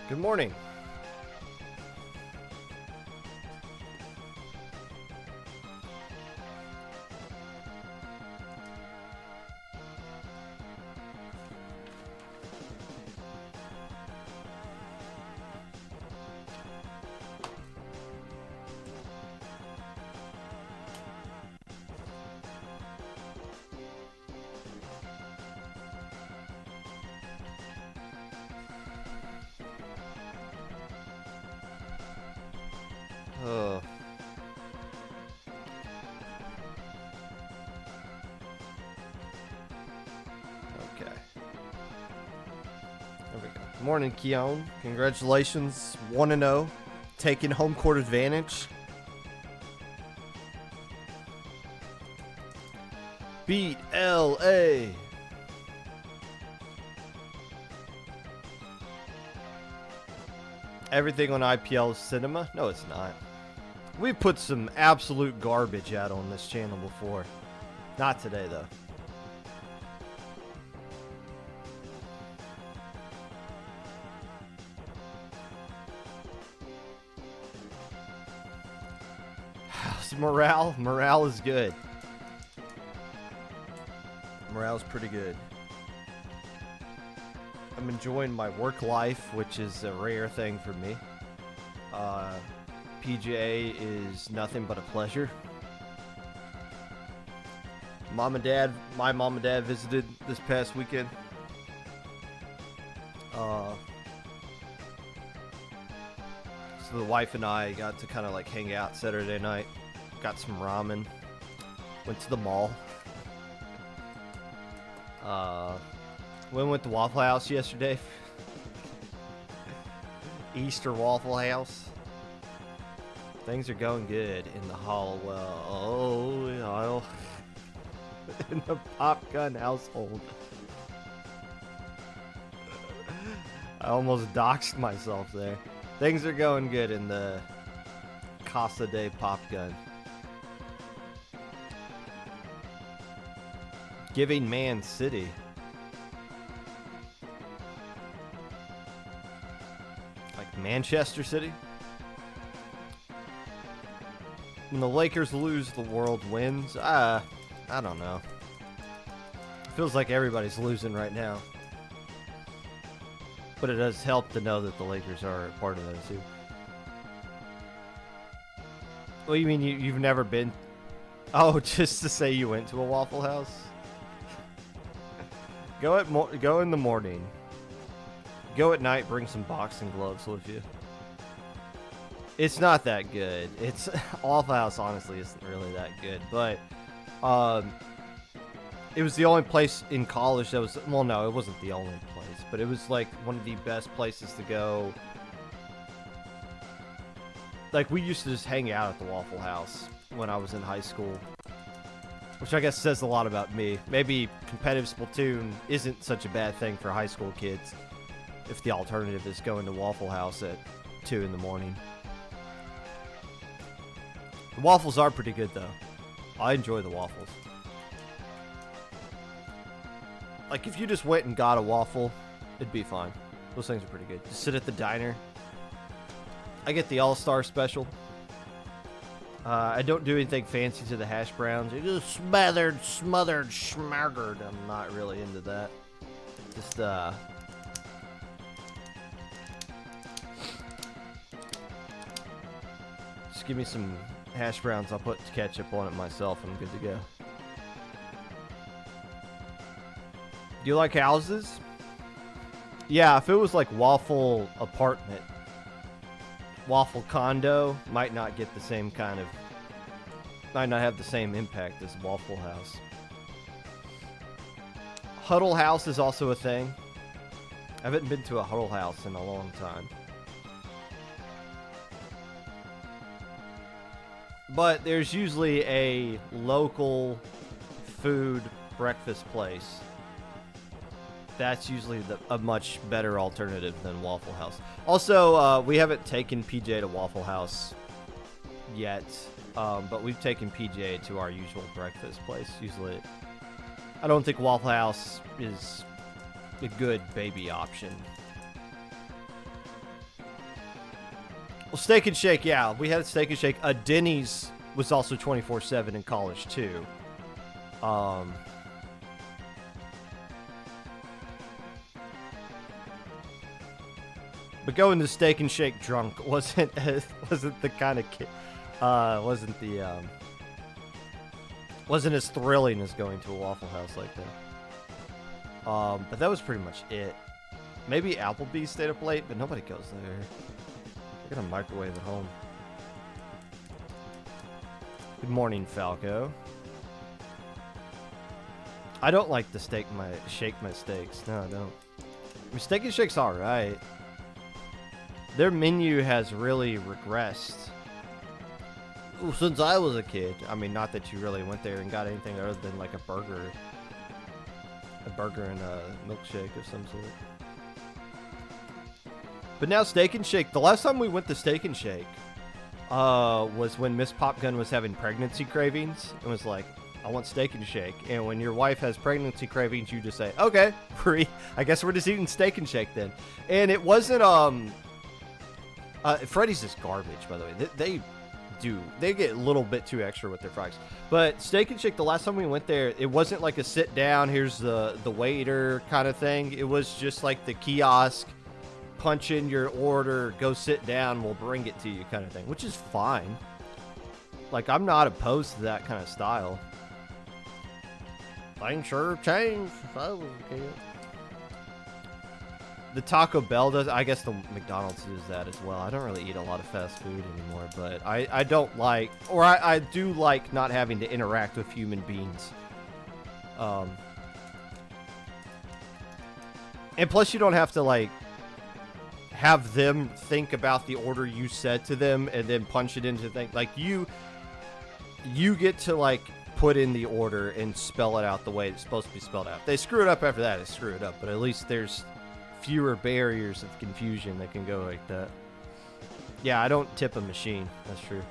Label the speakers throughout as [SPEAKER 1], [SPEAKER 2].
[SPEAKER 1] Good morning. Oh. Okay. There we go. Morning, Keon. Congratulations. 1-0. Taking home court advantage. Beat LA. Everything on IPL is cinema? No, it's not. We've put some absolute garbage out on this channel before. Not today, though. How's morale? Morale is good. Morale's pretty good. I'm enjoying my work life, which is a rare thing for me. PGA is nothing but a pleasure. My mom and dad visited this past weekend. So the wife and I got to kind of like hang out Saturday night. Got some ramen. Went to the mall. Went to Waffle House yesterday. Easter Waffle House. Things are going good in the Hollowell, in the Popgun household. I almost doxed myself there. Things are going good in the Casa de Popgun. Giving Man City. Like Manchester City? When the Lakers lose, the world wins. I don't know. Feels like everybody's losing right now. But it does help to know that the Lakers are a part of that too. What do you mean you've never been? Oh, just to say you went to a Waffle House? Go in the morning. Go at night, bring some boxing gloves with you. It's not that good. It's Waffle House honestly isn't really that good, but it was the only place in college that was, well, no, it wasn't the only place, but it was like one of the best places to go. Like we used to just hang out at the Waffle House when I was in high school, which I guess says a lot about me. Maybe competitive Splatoon isn't such a bad thing for high school kids if the alternative is going to Waffle House at 2 in the morning. The waffles are pretty good, though. I enjoy the waffles. Like, if you just went and got a waffle, it'd be fine. Those things are pretty good. Just sit at the diner. I get the All-Star Special. I don't do anything fancy to the hash browns. They're just smothered, schmuggered. I'm not really into that. Just, give me some hash browns. I'll put ketchup on it myself and I'm good to go. Do you like houses? Yeah, if it was like waffle apartment, waffle condo, might not get the same kind of, might not have the same impact as Waffle House. Huddle House is also a thing. I haven't been to a Huddle House in a long time. But there's usually a local food breakfast place. That's usually a much better alternative than Waffle House. Also, we haven't taken PJ to Waffle House yet, but we've taken PJ to our usual breakfast place. Usually, I don't think Waffle House is a good baby option. Well, Steak and Shake, yeah, we had Steak and Shake. Denny's was also 24/7 in college too. Um, but going to Steak and Shake drunk wasn't the kind of wasn't as thrilling as going to a Waffle House like that. But that was pretty much it. Maybe Applebee's stayed up late, but nobody goes there. I got a microwave at home. Good morning, Falco. I don't like to shake my steaks. No, I don't. I mean, Steak and Shake's alright. Their menu has really regressed since I was a kid. I mean, not that you really went there and got anything other than like a burger and a milkshake of some sort. But now Steak and Shake, the last time we went to Steak and Shake was when Miss Popgun was having pregnancy cravings and was like, I want Steak and Shake. And when your wife has pregnancy cravings, you just say, okay, I guess we're just eating Steak and Shake then. And it wasn't, Freddy's is garbage, by the way. They get a little bit too extra with their fries. But Steak and Shake, the last time we went there, it wasn't like a sit down, here's the waiter kind of thing. It was just like the kiosk, punch in your order, go sit down, we'll bring it to you kind of thing, which is fine. Like, I'm not opposed to that kind of style. Things sure changed if I was a kid. The Taco Bell does, I guess the McDonald's does that as well. I don't really eat a lot of fast food anymore, but I don't like, or I do like not having to interact with human beings. And plus you don't have to like have them think about the order you said to them and then punch it into things. Like you get to like put in the order and spell it out the way it's supposed to be spelled out. They screw it up after that, they screw it up, but at least there's fewer barriers of confusion that can go like that. Yeah, I don't tip a machine. That's true.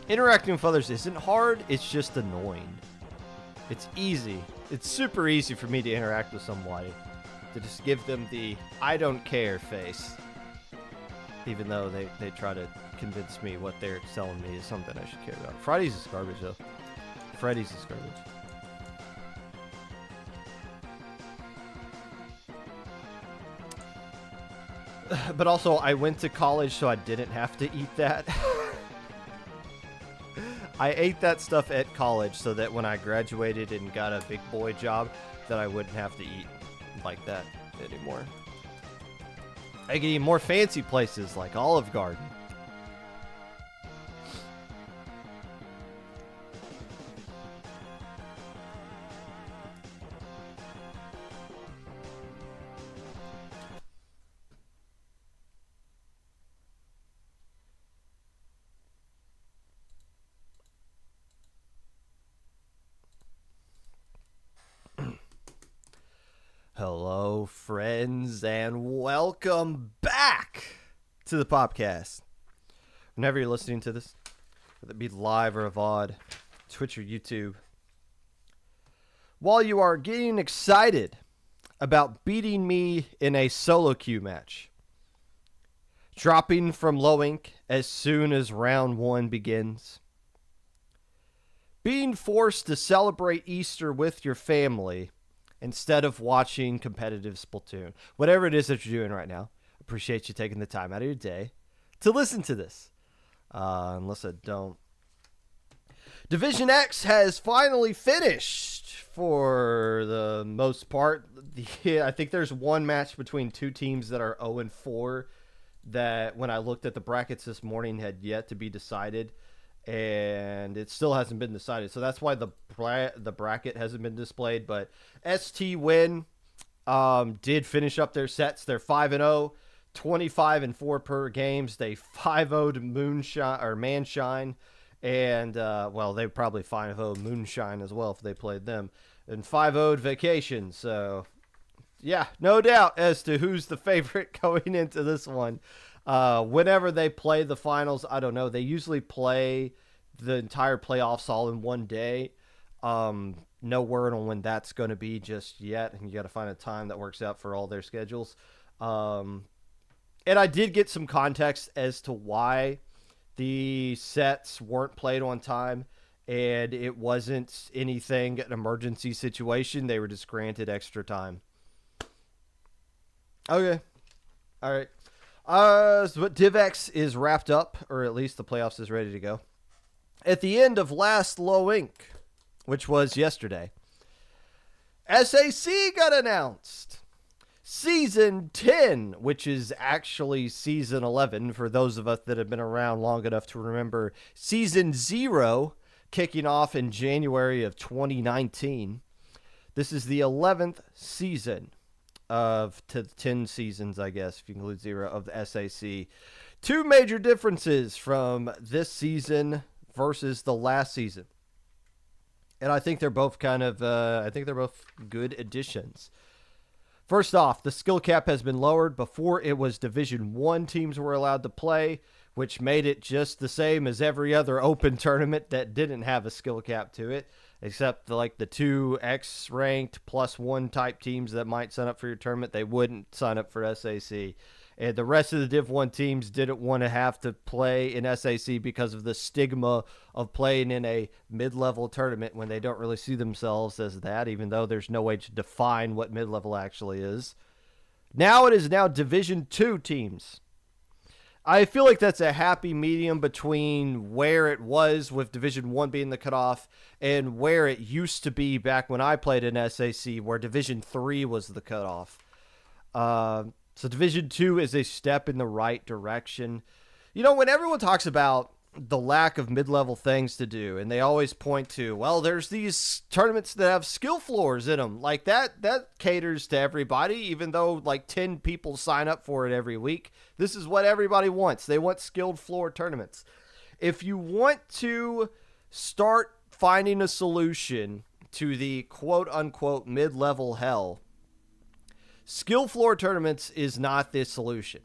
[SPEAKER 1] Interacting with others isn't hard. It's just annoying. It's easy. It's super easy for me to interact with somebody. To just give them the I don't care face. Even though they try to convince me what they're selling me is something I should care about. Fridays is garbage, though. Freddy's is garbage. But also, I went to college, so I didn't have to eat that. I ate that stuff at college so that when I graduated and got a big boy job, that I wouldn't have to eat like that anymore. I could eat more fancy places like Olive Garden. Hello, friends, and welcome back to the Popcast. Whenever you're listening to this, whether it be live or a VOD, Twitch or YouTube, while you are getting excited about beating me in a solo queue match, dropping from low ink as soon as round one begins, being forced to celebrate Easter with your family instead of watching competitive Splatoon. Whatever it is that you're doing right now, appreciate you taking the time out of your day to listen to this. Unless I don't. Division X has finally finished for the most part. I think there's one match between two teams that are 0-4 that when I looked at the brackets this morning had yet to be decided. And it still hasn't been decided. So that's why the bracket hasn't been displayed. But ST Win did finish up their sets. They're 5-0, 25-4 per games. They 5-0'd Moonshine or Manshine. And, well, they probably 5-0 Moonshine as well if they played them. And 5-0'd Vacation. So, yeah, no doubt as to who's the favorite going into this one. Whenever they play the finals, I don't know. They usually play the entire playoffs all in one day. No word on when that's going to be just yet. And you got to find a time that works out for all their schedules. And I did get some context as to why the sets weren't played on time, and it wasn't anything an emergency situation. They were just granted extra time. Okay. All right. But DivX is wrapped up, or at least the playoffs is ready to go. At the end of last Low Ink, which was yesterday, SAC got announced. Season 10, which is actually Season 11 for those of us that have been around long enough to remember Season 0 kicking off in January of 2019. This is the 11th season of 10 seasons, I guess, if you include 0, of the SAC. Two major differences from this season versus the last season. And I think they're both good additions. First off, the skill cap has been lowered. Before, it was Division 1 teams were allowed to play, which made it just the same as every other open tournament that didn't have a skill cap to it, except the 2 X-ranked +1 type teams that might sign up for your tournament. They wouldn't sign up for SAC. And the rest of the Div 1 teams didn't want to have to play in SAC because of the stigma of playing in a mid-level tournament when they don't really see themselves as that, even though there's no way to define what mid-level actually is. Now it is Division 2 teams. I feel like that's a happy medium between where it was with Division 1 being the cutoff and where it used to be back when I played in SAC, where Division 3 was the cutoff. So Division 2 is a step in the right direction. You know, when everyone talks about the lack of mid-level things to do, and they always point to, well, there's these tournaments that have skill floors in them. Like that caters to everybody, even though 10 people sign up for it every week. This is what everybody wants. They want skilled floor tournaments. If you want to start finding a solution to the quote-unquote mid-level hell, skill floor tournaments is not the solution.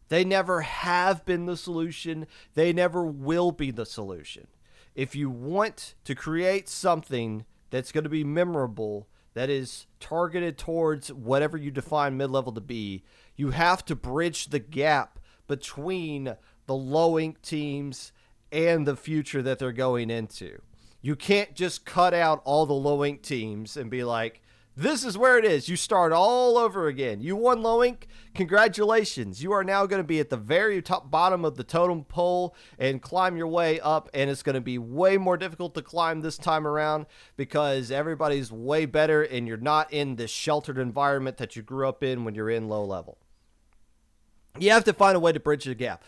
[SPEAKER 1] They never have been the solution. They never will be the solution. If you want to create something that's going to be memorable, that is targeted towards whatever you define mid-level to be, you have to bridge the gap between the low ink teams and the future that they're going into. You can't just cut out all the low ink teams and be like, this is where it is. You start all over again. You won low ink. Congratulations. You are now going to be at the very top bottom of the totem pole and climb your way up. And it's going to be way more difficult to climb this time around because everybody's way better and you're not in this sheltered environment that you grew up in when you're in low level. You have to find a way to bridge the gap.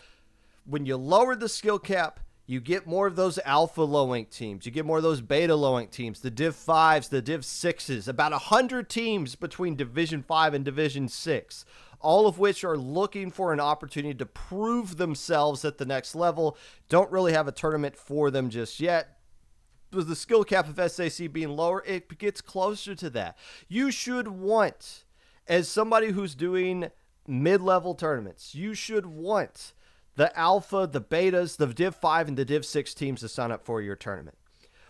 [SPEAKER 1] When you lower the skill cap, you get more of those alpha low ink teams. You get more of those beta low ink teams, the Div 5s, the Div 6s, about 100 teams between Division 5 and Division 6, all of which are looking for an opportunity to prove themselves at the next level. Don't really have a tournament for them just yet. With the skill cap of SAC being lower, it gets closer to that. You should want, as somebody who's doing mid-level tournaments, you should want the alpha, the betas, the Div 5, and the Div 6 teams to sign up for your tournament.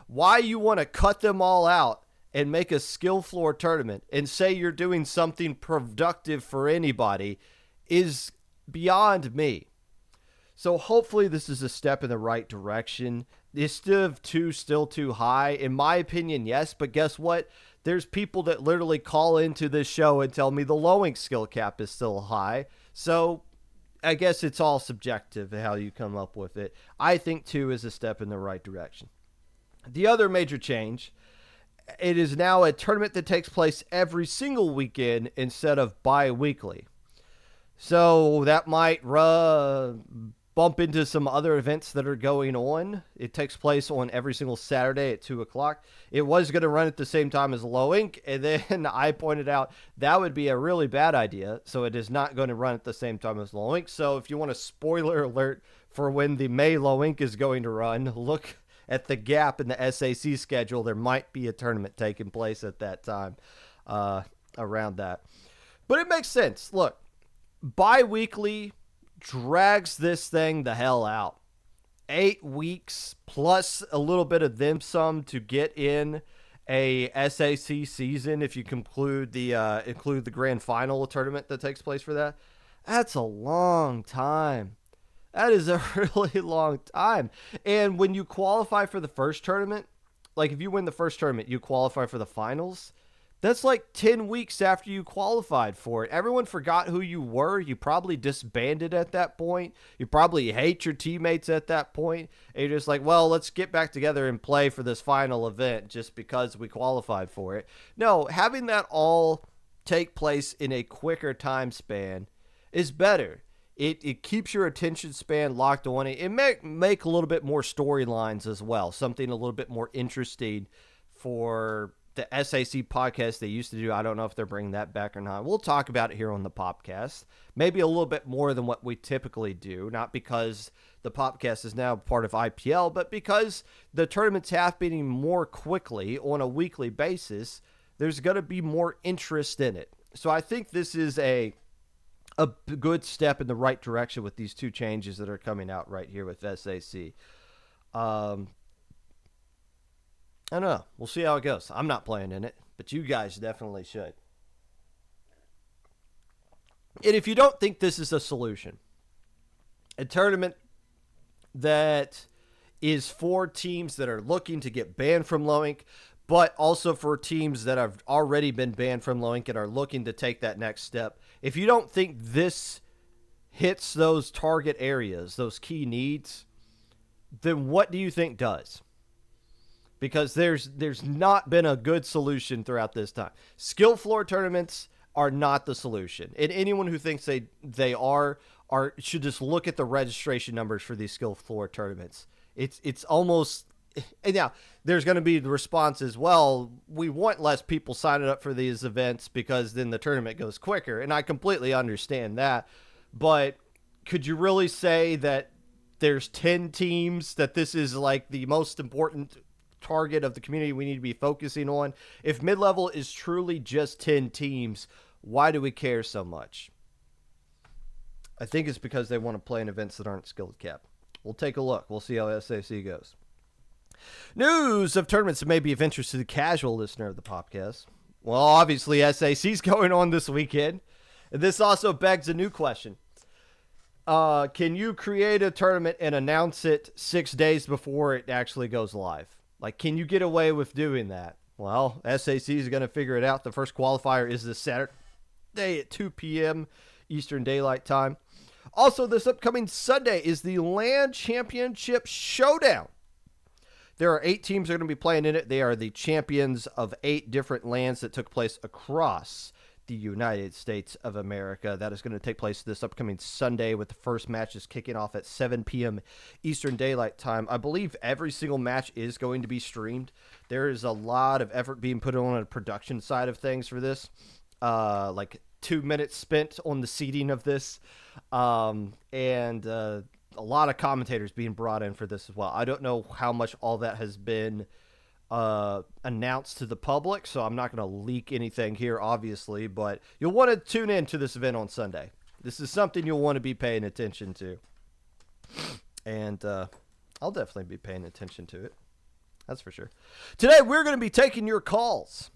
[SPEAKER 1] Why you want to cut them all out and make a skill floor tournament and say you're doing something productive for anybody is beyond me. So hopefully this is a step in the right direction. Is Div 2 still too high? In my opinion, yes, but guess what? There's people that literally call into this show and tell me the low ink skill cap is still high. So I guess it's all subjective how you come up with it. I think 2 is a step in the right direction. The other major change, it is now a tournament that takes place every single weekend instead of bi-weekly. So that might bump into some other events that are going on. It takes place on every single Saturday at 2 o'clock. It was going to run at the same time as Low Ink, and then I pointed out that would be a really bad idea, so it is not going to run at the same time as Low Ink. So if you want a spoiler alert for when the May Low Ink is going to run, look at the gap in the SAC schedule. There might be a tournament taking place at that time around that. But it makes sense. Look, bi-weekly drags this thing the hell out. 8 weeks plus a little bit of them some to get in a SAC season, if you include the grand final tournament that takes place for that, that's a long time. That is a really long time. And when you qualify for the first tournament, like if you win the first tournament, you qualify for the finals. That's like 10 weeks after you qualified for it. Everyone forgot who you were. You probably disbanded at that point. You probably hate your teammates at that point. And you're just like, well, let's get back together and play for this final event just because we qualified for it. No, having that all take place in a quicker time span is better. It keeps your attention span locked on it. It make a little bit more storylines as well. Something a little bit more interesting for the SAC podcast they used to do. I don't know if they're bringing that back or not. We'll talk about it here on the Popcast. Maybe a little bit more than what we typically do. Not because the Popcast is now part of IPL, but because the tournament's happening more quickly on a weekly basis, there's going to be more interest in it. So I think this is a good step in the right direction with these two changes that are coming out right here with SAC. I don't know. We'll see how it goes. I'm not playing in it, but you guys definitely should. And if you don't think this is a solution, a tournament that is for teams that are looking to get banned from low ink, but also for teams that have already been banned from low ink and are looking to take that next step, if you don't think this hits those target areas, those key needs, then what do you think does? Because there's not been a good solution throughout this time. Skill floor tournaments are not the solution. And anyone who thinks they are should just look at the registration numbers for these skill floor tournaments. It's almost... And now, there's going to be the response as well. We want less people signing up for these events because then the tournament goes quicker. And I completely understand that. But could you really say that there's 10 teams that this is like the most important target of the community we need to be focusing on? If mid-level is truly just 10 teams, why do we care so much? I think it's because they want to play in events that aren't skilled cap. We'll take a look. We'll see how SAC goes. News of tournaments that may be of interest to the casual listener of the podcast. Well, obviously, SAC's going on this weekend. And this also begs a new question. Can you create a tournament and announce it 6 days before it actually goes live? Like, can you get away with doing that? Well, SAC is going to figure it out. The first qualifier is this Saturday at 2 p.m. Eastern Daylight Time. Also, this upcoming Sunday is the LAN Championship Showdown. There are 8 teams that are going to be playing in it. They are the champions of 8 different LANs that took place across the United States of America. That is going to take place this upcoming Sunday, with the first matches kicking off at 7 p.m. Eastern Daylight Time. I believe every single match is going to be streamed. There is a lot of effort being put on the production side of things for this. Like 2 minutes spent on the seeding of this. And a lot of commentators being brought in for this as well. I don't know how much all that has been announced to the public, so I'm not going to leak anything here, obviously, but you'll want to tune in to this event on Sunday. This is something you'll want to be paying attention to. And I'll definitely be paying attention to it. That's for sure. Today, we're going to be taking your calls.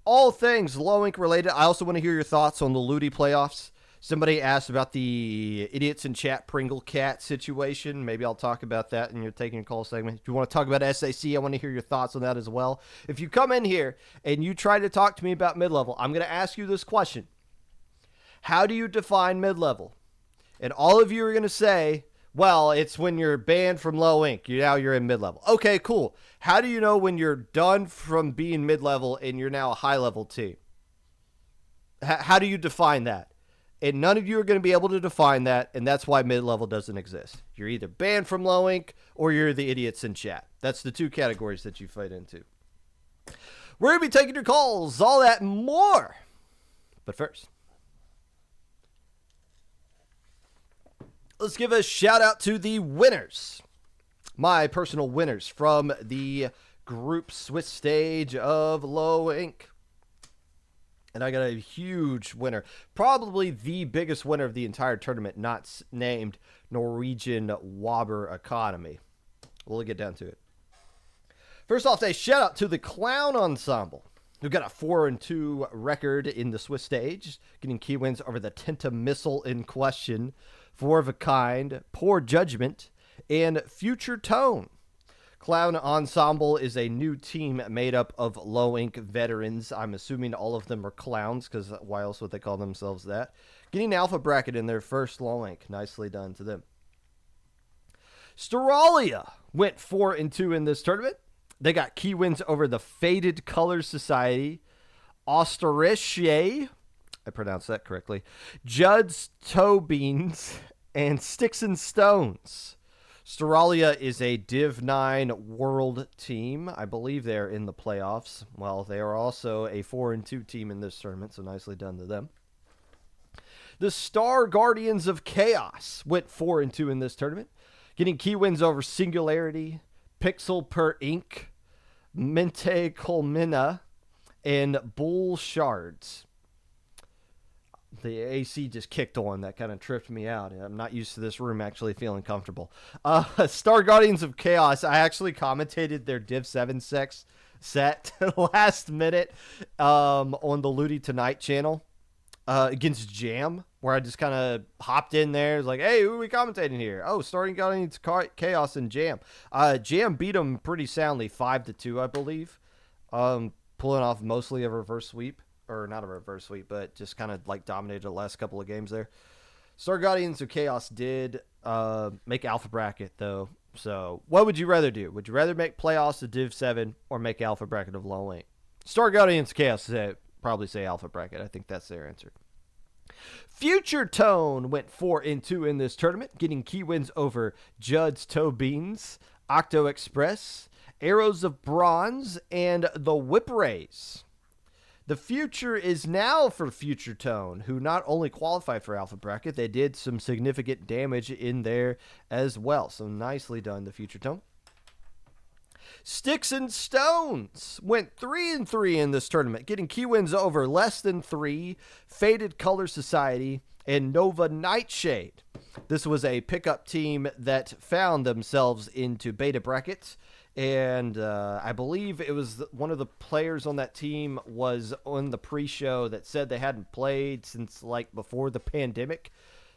[SPEAKER 1] All things low ink related. I also want to hear your thoughts on the Ludi playoffs. Somebody asked about the Idiots in Chat Pringle Cat situation. Maybe I'll talk about that in your Taking Your Call segment. If you want to talk about SAC, I want to hear your thoughts on that as well. If you come in here and you try to talk to me about mid-level, I'm going to ask you this question. How do you define mid-level? And all of you are going to say, well, it's when you're banned from low ink. Now you're in mid-level. Okay, cool. How do you know when you're done from being mid-level and you're now a high-level team? How do you define that? And none of you are going to be able to define that, and that's why mid-level doesn't exist. You're either banned from low ink or you're the idiots in chat. That's the 2 categories that you fight into. We're going to be taking your calls, all that and more. But first, let's give a shout out to the winners. My personal winners from the group Swiss stage of low ink. And I got a huge winner, probably the biggest winner of the entire tournament, not named Norwegian Wobber Economy. We'll get down to it. First off, a shout out to the Clown Ensemble, who got a 4-2 record in the Swiss stage, getting key wins over the Tenta Missile in question, Four of a Kind, Poor Judgment, and Future Tone. Clown Ensemble is a new team made up of low-ink veterans. I'm assuming all of them are clowns, because why else would they call themselves that? Getting Alpha Bracket in their first low-ink. Nicely done to them. Staralia went 4-2 in this tournament. They got key wins over the Faded Color Society, Osterriche, I pronounced that correctly, Judd's Toe Beans, and Sticks and Stones. Staralia is a Div 9 world team. I believe they're in the playoffs. Well, they are also a 4-2 team in this tournament, so nicely done to them. The Star Guardians of Chaos went 4-2 in this tournament, getting key wins over Singularity, Pixel Per Ink, Mente Colmina, and Bull Shards. The AC just kicked on. That kind of tripped me out. I'm not used to this room actually feeling comfortable. Star Guardians of Chaos, I actually commentated their Div 7 set last minute on the Ludi Tonight channel against Jam, where I just kind of hopped in there. It was like, hey, who are we commentating here? Oh, Star Guardians Chaos and Jam. Jam beat them pretty soundly, 5-2, I believe. Pulling off mostly a reverse sweep. Or not a reverse sweep, but just kind of like dominated the last couple of games there. Star Guardians of Chaos did make Alpha Bracket, though. So what would you rather do? Would you rather make playoffs of Div 7 or make Alpha Bracket of Low 8? Star Guardians of Chaos probably say Alpha Bracket. I think that's their answer. Future Tone went 4-2 in this tournament, getting key wins over Judd's Toe Beans, Octo Express, Arrows of Bronze, and the Whip Rays. The future is now for Future Tone, who not only qualified for Alpha Bracket, they did some significant damage in there as well. So nicely done, the Future Tone. Sticks and Stones went 3-3 in this tournament, getting key wins over Less Than 3, Faded Color Society, and Nova Nightshade. This was a pickup team that found themselves into beta brackets. And I believe it was one of the players on that team was on the pre-show that said they hadn't played since like before the pandemic.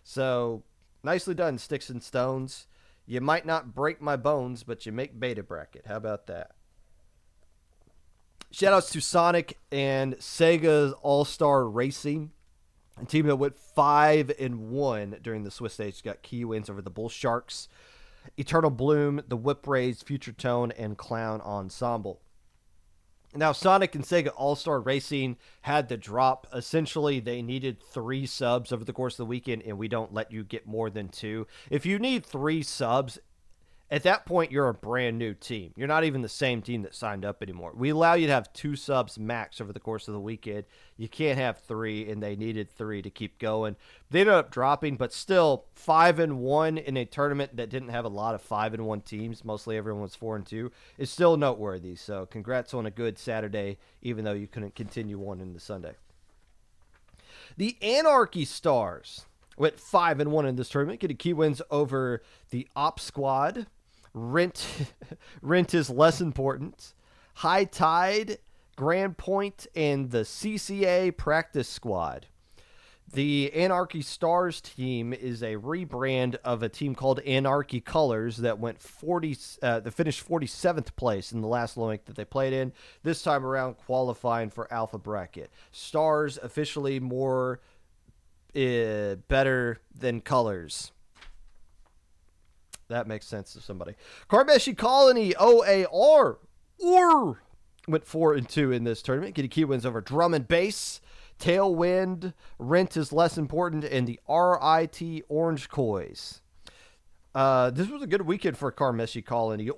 [SPEAKER 1] So nicely done, Sticks and Stones. You might not break my bones, but you make beta bracket. How about that? Shoutouts to Sonic and Sega's All-Star Racing. A team that went 5-1 during the Swiss stage got key wins over the Bull Sharks, Eternal Bloom, the Whip Rays, Future Tone, and Clown Ensemble. Now, Sonic and Sega All-Star Racing had the drop. Essentially, they needed 3 subs over the course of the weekend, and we don't let you get more than 2. If you need 3 subs, at that point, you're a brand new team. You're not even the same team that signed up anymore. We allow you to have 2 subs max over the course of the weekend. You can't have 3, and they needed 3 to keep going. They ended up dropping, but still 5-1 in a tournament that didn't have a lot of 5-1 teams. Mostly everyone was 4-2. It's still noteworthy. So congrats on a good Saturday, even though you couldn't continue on into Sunday. The Anarchy Stars went 5-1 in this tournament, getting key wins over the Op Squad. Rent is less important. High Tide, Grand Point, and the CCA Practice Squad. The Anarchy Stars team is a rebrand of a team called Anarchy Colors that went that finished 47th place in the last Olympic that they played in. This time around, qualifying for Alpha Bracket. Stars officially more better than Colors. That makes sense to somebody. Karmeshi Colony OAR went 4-2 in this tournament, getting key wins over Drum and Bass, Tailwind, Rent is Less Important, and the RIT Orange Kois. This was a good weekend for Karmeshi Colony,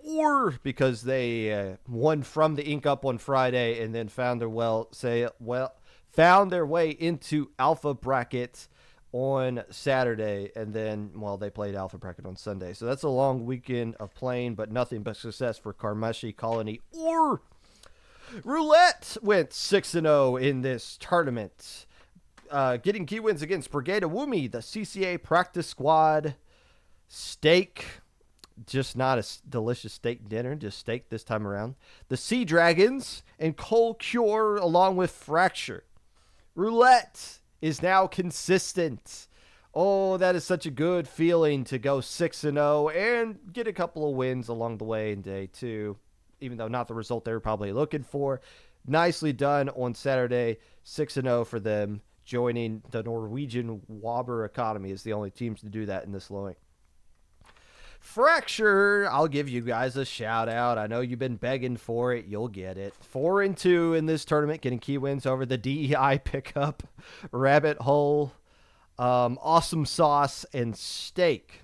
[SPEAKER 1] because they won from the Ink Up on Friday and then found their way into Alpha Bracket on Saturday, and then, they played Alpha Bracket on Sunday. So that's a long weekend of playing, but nothing but success for Karmeshi Colony. Roulette went 6-0 in this tournament, getting key wins against Brigada Wumi, the CCA Practice Squad, Stake, just not a delicious steak dinner, just steak this time around. The Sea Dragons and Cold Cure along with Fracture. Roulette is now consistent. Oh, that is such a good feeling to go 6-0 and get a couple of wins along the way in day 2, even though not the result they were probably looking for. Nicely done on Saturday, 6-0 for them, joining the Norwegian Wobber economy as the only teams to do that in this lowing. Fracture, I'll give you guys a shout out. I know you've been begging for it. You'll get it. 4-2 in this tournament, getting key wins over the DEI pickup, Rabbit Hole, Awesome Sauce, and Steak.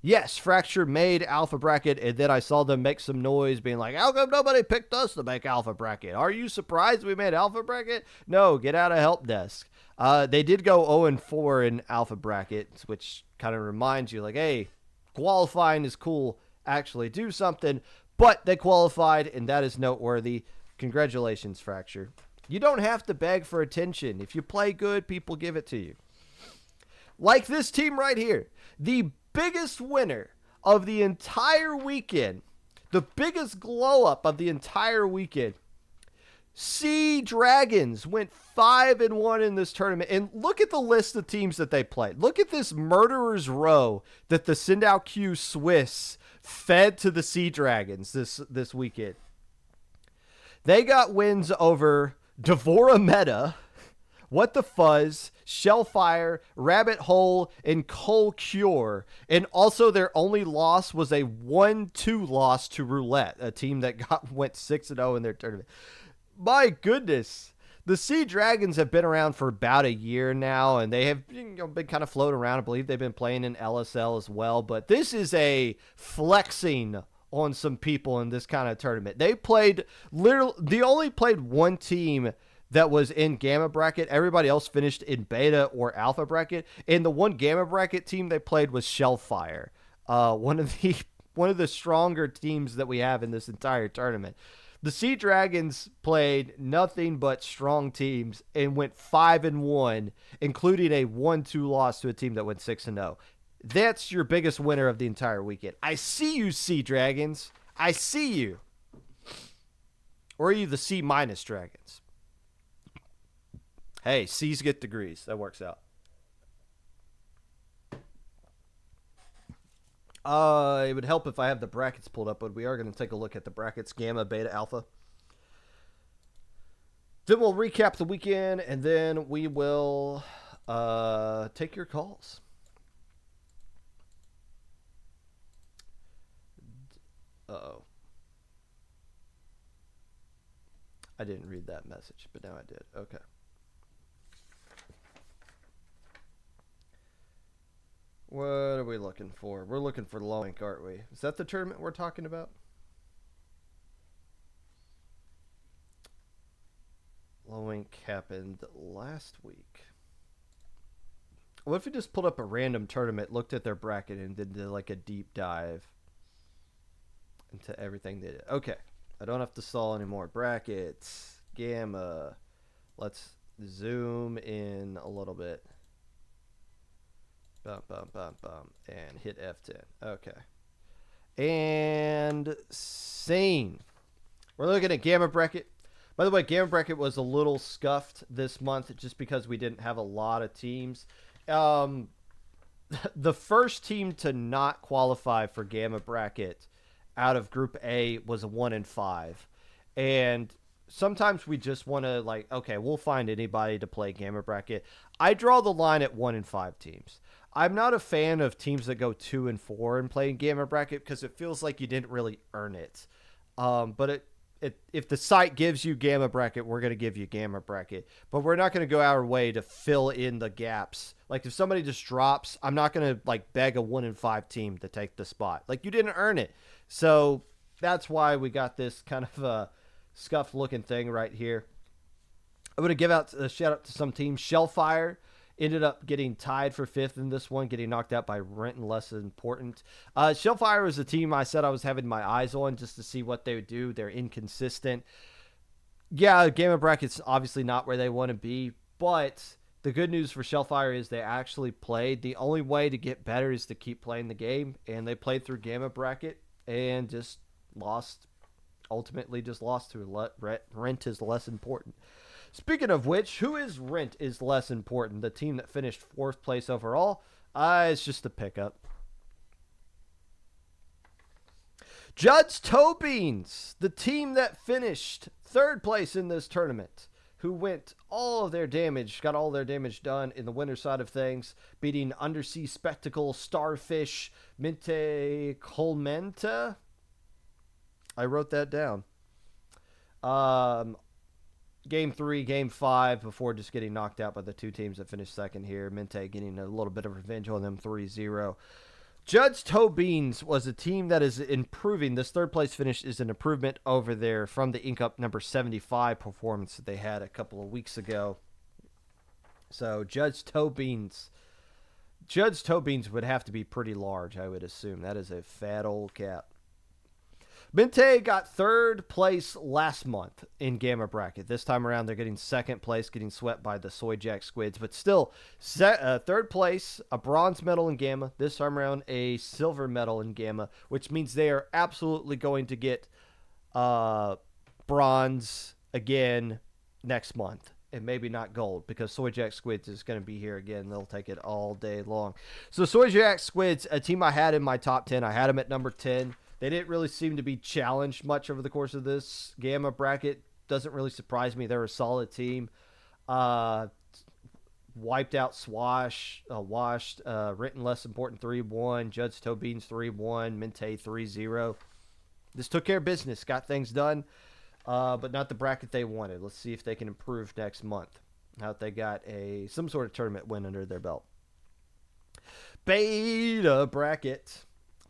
[SPEAKER 1] Yes, Fracture made Alpha Bracket, and then I saw them make some noise being like, how come nobody picked us to make Alpha Bracket? Are you surprised we made Alpha Bracket? No, get out of help desk. They did go 0-4 in Alpha Bracket, which kind of reminds you like, hey, qualifying is cool. Actually do something. But they qualified, and that is noteworthy. Congratulations, Fracture. You don't have to beg for attention. If you play good, people give it to you. Like this team right here. The biggest winner of the entire weekend. The biggest glow-up of the entire weekend. Sea Dragons went 5-1 in this tournament. And look at the list of teams that they played. Look at this murderer's row that the Sindao Q Swiss fed to the Sea Dragons this weekend. They got wins over Devora Meta, What the Fuzz, Shellfire, Rabbit Hole, and Cold Cure. And also their only loss was a 1-2 loss to Roulette, a team that went 6-0 in their tournament. My goodness. The Sea Dragons have been around for about a year now, and they have been kind of floating around. I believe they've been playing in LSL as well, but this is a flexing on some people in this kind of tournament. They only played one team that was in Gamma Bracket. Everybody else finished in Beta or Alpha Bracket, and the one Gamma Bracket team they played was Shellfire, one of the stronger teams that we have in this entire tournament. The Sea Dragons played nothing but strong teams and went 5-1, including a 1-2 loss to a team that went 6-0. That's your biggest winner of the entire weekend. I see you, Sea Dragons. I see you. Or are you the C- Dragons? Hey, C's get degrees. That works out. It would help if I have the brackets pulled up, but we are going to take a look at the brackets, Gamma, Beta, Alpha. Then we'll recap the weekend, and then we will take your calls. Uh-oh. I didn't read that message, but now I did. Okay. What are we looking for? We're looking for Lowink, aren't we? Is that the tournament we're talking about? Lowink happened last week. What if we just pulled up a random tournament, looked at their bracket, and did like a deep dive into everything they did? Okay. I don't have to solve anymore. Brackets. Gamma. Let's zoom in a little bit. Bum, bum, bum, bum. And hit F10. Okay. And scene. We're looking at Gamma Bracket. By the way, Gamma Bracket was a little scuffed this month just because we didn't have a lot of teams. The first team to not qualify for Gamma Bracket out of Group A was a 1-5. And sometimes we just want to like, okay, we'll find anybody to play Gamma Bracket. I draw the line at 1-5 teams. I'm not a fan of teams that go 2-4 and play in Gamma Bracket because it feels like you didn't really earn it. But if the site gives you Gamma Bracket, we're going to give you Gamma Bracket. But we're not going to go our way to fill in the gaps. Like if somebody just drops, I'm not going to like beg a 1-5 team to take the spot. Like you didn't earn it. So that's why we got this kind of a scuffed looking thing right here. I'm going to give out a shout out to some teams. Shellfire ended up getting tied for 5th in this one, getting knocked out by Renton Less Important. Shellfire was a team I said I was having my eyes on just to see what they would do. They're inconsistent. Yeah, Gamma Bracket's obviously not where they want to be, but The good news for Shellfire is they actually played. The only way to get better is to keep playing the game, and they played through Gamma Bracket and just lost. Ultimately, just lost to Rent is less important. Speaking of which, who is Rent is less important? The team that finished 4th place overall? It's just a pickup. Judd's Toe Beans, the team that finished 3rd place in this tournament, who went all of their damage, got all their damage done in the winter side of things, beating Undersea Spectacle, Starfish, Mente Colmenta. I wrote that down. Game 3, Game 5, before just getting knocked out by the 2 teams that finished 2nd here. Mente getting a little bit of revenge on them 3-0. Judd's Toe Beans was a team that is improving. This 3rd place finish is an improvement over there from the Ink Up number 75 performance that they had a couple of weeks ago. So Judd's Toe Beans. Judd's Toe Beans would have to be pretty large, I would assume. That is a fat old cat. Mente got 3rd place last month in Gamma Bracket. This time around, they're getting 2nd place, getting swept by the Soy Jack Squids. But still, 3rd place, a bronze medal in Gamma. This time around, a silver medal in Gamma, which means they are absolutely going to get bronze again next month. And maybe not gold, because Soy Jack Squids is going to be here again. They'll take it all day long. So Soy Jack Squids, a team I had in my top 10. I had them at number 10. They didn't really seem to be challenged much over the course of this Gamma Bracket. Doesn't really surprise me. They're a solid team. Wiped out Washed, Written Less Important 3-1, Judd's Toe Beans 3-1, Mente 3-0. This took care of business, got things done, but not the bracket they wanted. Let's see if they can improve next month. Now that they got some sort of tournament win under their belt. Beta Bracket.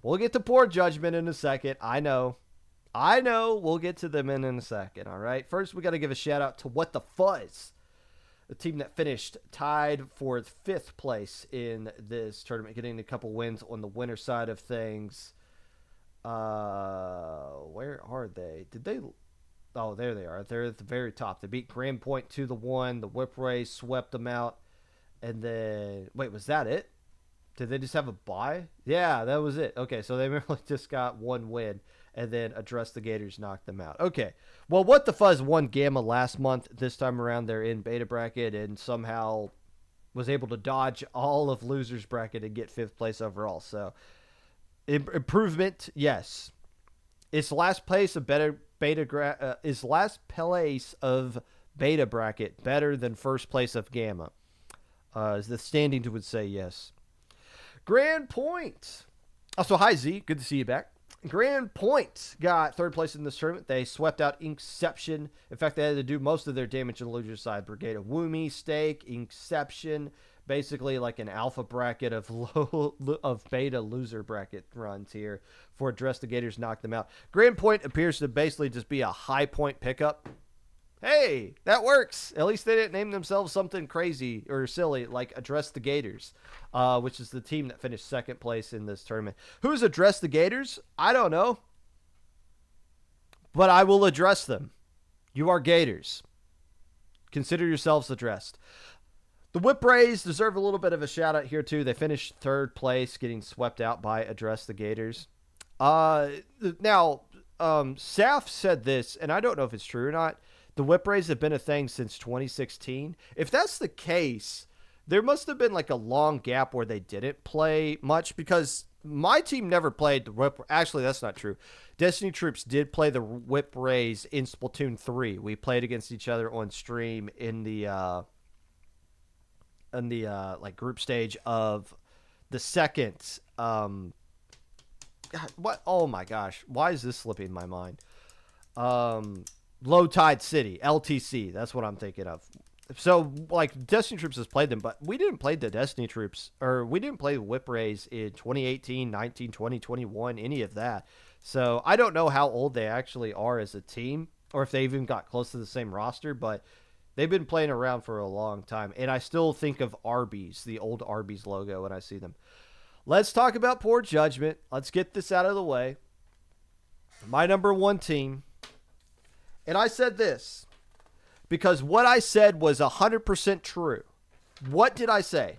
[SPEAKER 1] We'll get to Poor Judgment in a second. I know. We'll get to them in a second, all right? First, we got to give a shout-out to What the Fuzz, the team that finished tied for 5th place in this tournament, getting a couple wins on the winner side of things. Where are they? Oh, there they are. They're at the very top. They beat Grand Point 2-1. The Whip Rays swept them out. And then, wait, was that it? Did they just have a bye? Yeah, that was it. Okay, so they really just got 1 win, and then Address the Gators knocked them out. Okay, well, What the Fuzz won Gamma last month. This time around, they're in Beta Bracket and somehow was able to dodge all of Losers Bracket and get 5th place overall. So, improvement, yes. It's last place of Beta Bracket better than 1st place of Gamma? As the standings would say yes. Grand Point. Also, hi, Z. Good to see you back. Grand Point got 3rd place in this tournament. They swept out Inkception. In fact, they had to do most of their damage on the loser side. Brigade of Woomy, Stake, Inkception. Basically like an alpha bracket of beta loser bracket runs here for Address the Gators knocked them out. Grand Point appears to basically just be a high point pickup. Hey, that works. At least they didn't name themselves something crazy or silly like Address the Gators, which is the team that finished 2nd place in this tournament. Who's Address the Gators? I don't know. But I will address them. You are Gators. Consider yourselves addressed. The Whip Rays deserve a little bit of a shout out here too. They finished 3rd place, getting swept out by Address the Gators. Now, Saf said this, and I don't know if it's true or not. The Whip Rays have been a thing since 2016. If that's the case, there must have been like a long gap where they didn't play much, because my team never played the Whip. Actually, that's not true. Destiny Troops did play the Whip Rays in Splatoon 3. We played against each other on stream in the like group stage of the 2nd. God, what? Oh my gosh. Why is this slipping my mind? Low Tide City, LTC. That's what I'm thinking of. So, like, Destiny Troops has played them, but we didn't play the Destiny Troops, or we didn't play the Whip Rays in 2018, 19, 20, 21, any of that. So, I don't know how old they actually are as a team, or if they even got close to the same roster, but they've been playing around for a long time. And I still think of Arby's, the old Arby's logo, when I see them. Let's talk about Poor Judgment. Let's get this out of the way. My number 1 team. And I said this because what I said was 100% true. What did I say?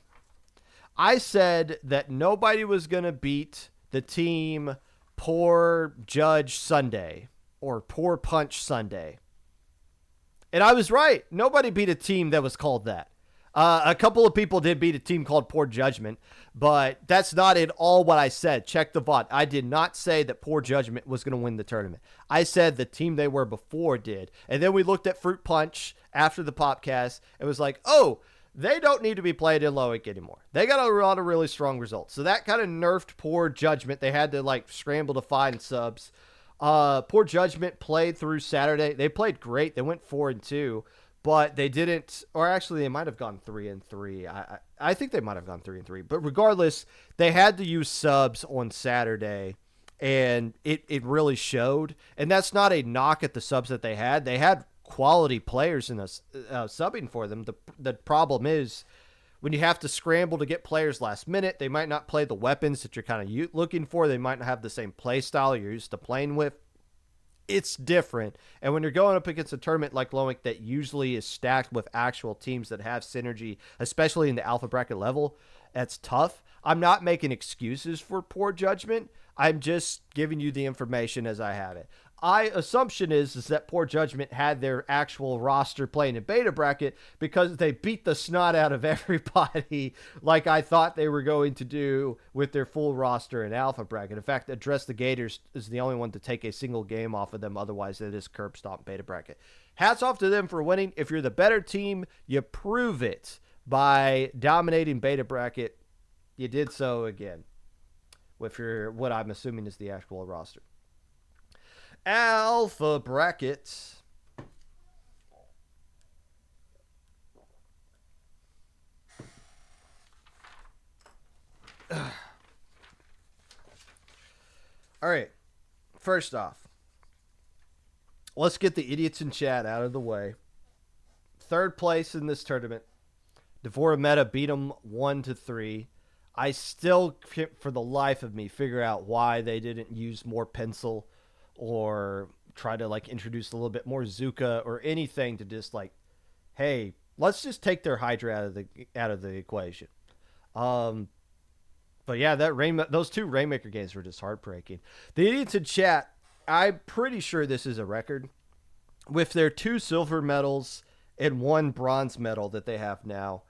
[SPEAKER 1] I said that nobody was going to beat the team Poor Judge Sunday or Poor Punch Sunday. And I was right. Nobody beat a team that was called that. A couple of people did beat a team called Poor Judgment, but that's not at all what I said. Check the VOD. I did not say that Poor Judgment was going to win the tournament. I said the team they were before did. And then we looked at Fruit Punch after the Popcast and was like, oh, they don't need to be played in low ink anymore. They got a lot of really strong results. So that kind of nerfed Poor Judgment. They had to like scramble to find subs. Poor Judgment played through Saturday. They played great. They went 4-2, but they didn't, or actually they might have gone 3-3. I think they might have gone 3-3, but regardless, they had to use subs on Saturday, and it really showed. And that's not a knock at the subs that they had. They had quality players in us subbing for them. The problem is when you have to scramble to get players last minute, they might not play the weapons that you're kind of looking for. They might not have the same play style you're used to playing with. It's different. And when you're going up against a tournament like Loic that usually is stacked with actual teams that have synergy, especially in the alpha bracket level, that's tough. I'm not making excuses for Poor Judgment. I'm just giving you the information as I have it. Assumption is that Poor Judgment had their actual roster playing in beta bracket because they beat the snot out of everybody like I thought they were going to do with their full roster in alpha bracket. In fact, Address the Gators is the only one to take a single game off of them. Otherwise, they just curb stomp beta bracket. Hats off to them for winning. If you're the better team, you prove it by dominating beta bracket. You did so again with your what I'm assuming is the actual roster. Alpha bracket. All right. First off, let's get the idiots in chat out of the way. Third place in this tournament. Devora Meta beat them 1-3. I still can't, for the life of me, figure out why they didn't use more pencil or try to like introduce a little bit more Zuka or anything to just like, hey, let's just take their Hydra out of the equation. But yeah, those two Rainmaker games were just heartbreaking. The idiots in chat, I'm pretty sure this is a record with their 2 silver medals and 1 bronze medal that they have now.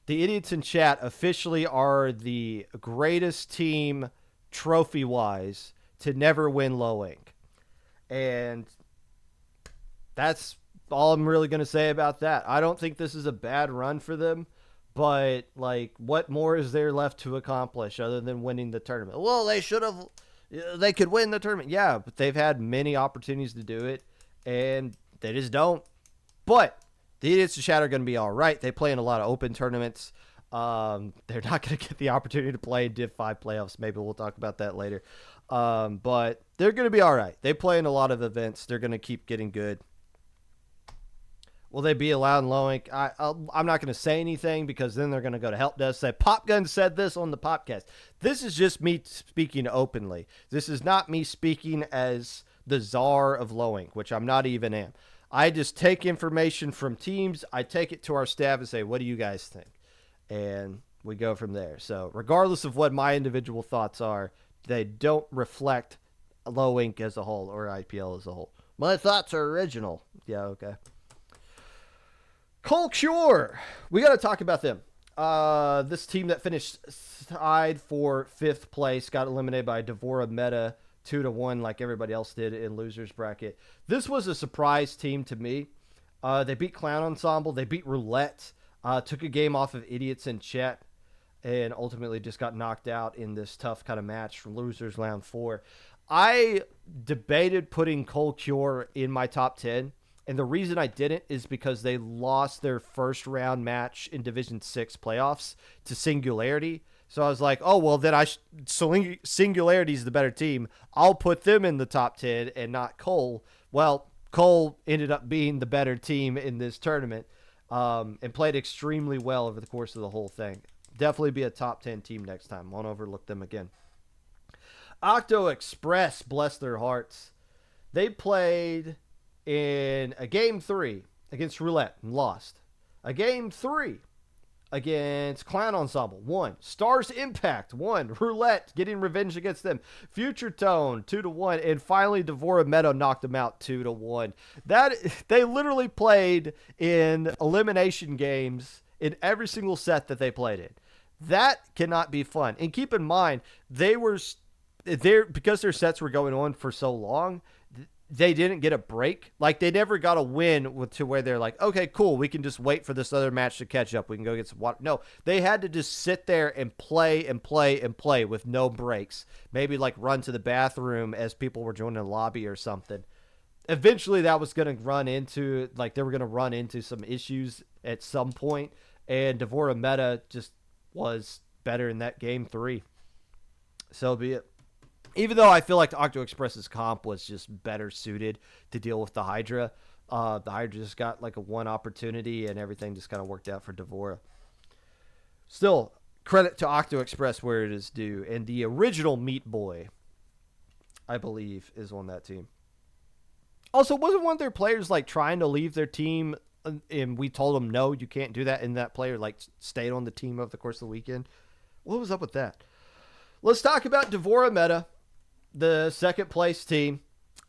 [SPEAKER 1] The idiots in chat officially are the greatest team trophy-wise to never win low ink. And that's all I'm really going to say about that. I don't think this is a bad run for them, but like, what more is there left to accomplish other than winning the tournament? Well, they could win the tournament. Yeah, but they've had many opportunities to do it, and they just don't. But the idiots in chat are going to be all right. They play in a lot of open tournaments. They're not going to get the opportunity to play in Div 5 playoffs. Maybe we'll talk about that later. But they're going to be all right. They play in a lot of events. They're going to keep getting good. Will they be allowed in low ink? I'm not going to say anything because then they're going to go to help desk. Say, Popgun said this on the podcast. This is just me speaking openly. This is not me speaking as the czar of low ink, which I'm not even am. I just take information from teams. I take it to our staff and say, what do you guys think? And we go from there. So regardless of what my individual thoughts are, they don't reflect low ink as a whole or IPL as a whole. My thoughts are original. Yeah, okay. Cole Cure. We got to talk about them. This team that finished tied for 5th place got eliminated by Devora Meta 2-1 like everybody else did in losers bracket. This was a surprise team to me. They beat Clown Ensemble. They beat Roulette. Took a game off of Idiots in Chat and ultimately just got knocked out in this tough kind of match from losers round 4. I debated putting Cole Cure in my top 10. And the reason I didn't is because they lost their first round match in Division 6 playoffs to Singularity. So I was like, oh, well, then Singularity is the better team. I'll put them in the top 10 and not Cole. Well, Cole ended up being the better team in this tournament and played extremely well over the course of the whole thing. Definitely be a top 10 team next time. Won't overlook them again. Octo Express, bless their hearts. They played in a game 3 against Roulette and lost. A game 3 against Clown Ensemble, 1. Stars Impact, 1. Roulette, getting revenge against them. Future Tone, 2-1. And finally, Devora Meadow knocked them out 2-1. They literally played in elimination games in every single set that they played in. That cannot be fun. And keep in mind, because their sets were going on for so long, they didn't get a break. Like, they never got a win to where they're like, okay, cool, we can just wait for this other match to catch up. We can go get some water. No, they had to just sit there and play and play and play with no breaks. Maybe like run to the bathroom as people were joining the lobby or something. Eventually that was going to run into, like, they were going to run into some issues at some point, and Devora Meta just was better in that game 3. So be it. Even though I feel like the Octo Express's comp was just better suited to deal with the Hydra. The Hydra just got like a one opportunity and everything just kind of worked out for Devora. Still, credit to Octo Express where it is due. And the original Meat Boy, I believe, is on that team. Also, wasn't one of their players like trying to leave their team and we told them, no, you can't do that, and that player like stayed on the team over the course of the weekend? What was up with that? Let's talk about Devora Meta, the second place team.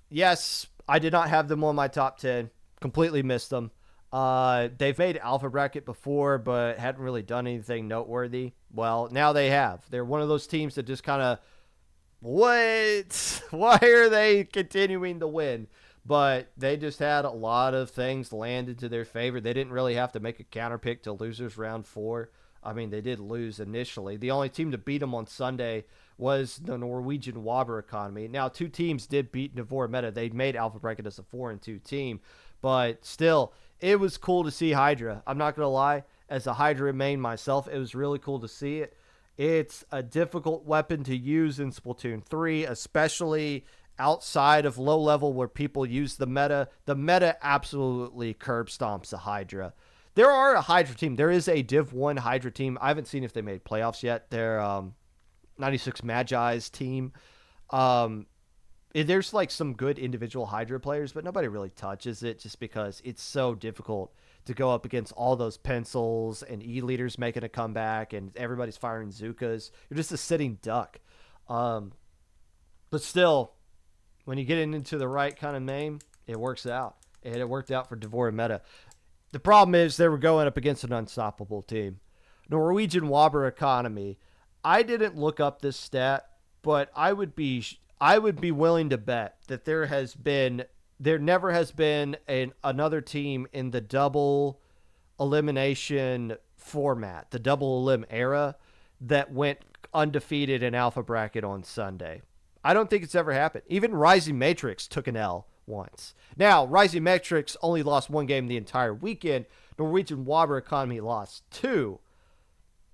[SPEAKER 1] Yes, I did not have them on my top 10. Completely missed them. They've made alpha bracket before, but hadn't really done anything noteworthy. Well, now they have. They're one of those teams that just kind of, what? Why are they continuing to win? But they just had a lot of things landed to their favor. They didn't really have to make a counter pick to losers round 4. I mean, they did lose initially. The only team to beat them on Sunday was the Norwegian Wobber Economy. Now, 2 teams did beat Devora Meta. They made alpha bracket as a 4-2 team. But still, it was cool to see Hydra. I'm not going to lie. As a Hydra main myself, it was really cool to see it. It's a difficult weapon to use in Splatoon 3, especially outside of low level where people use the meta. The meta absolutely curb stomps a Hydra. There are a Hydra team. There is a Div 1 Hydra team. I haven't seen if they made playoffs yet. They're 96 Magi's team. There's like some good individual Hydra players, but nobody really touches it just because it's so difficult to go up against all those pencils and E-leaders making a comeback and everybody's firing Zukas. You're just a sitting duck. But still, when you get into the right kind of name, it works out. And it worked out for Devora Meta. The problem is they were going up against an unstoppable team. Norwegian Wobber Economy. I didn't look up this stat, but I would be willing to bet that there never has been another team in the double elimination format, the double elim era, that went undefeated in alpha bracket on Sunday. I don't think it's ever happened. Even Rising Matrix took an L once. Now, Rising Matrix only lost 1 game the entire weekend. Norwegian Wobber Economy lost 2.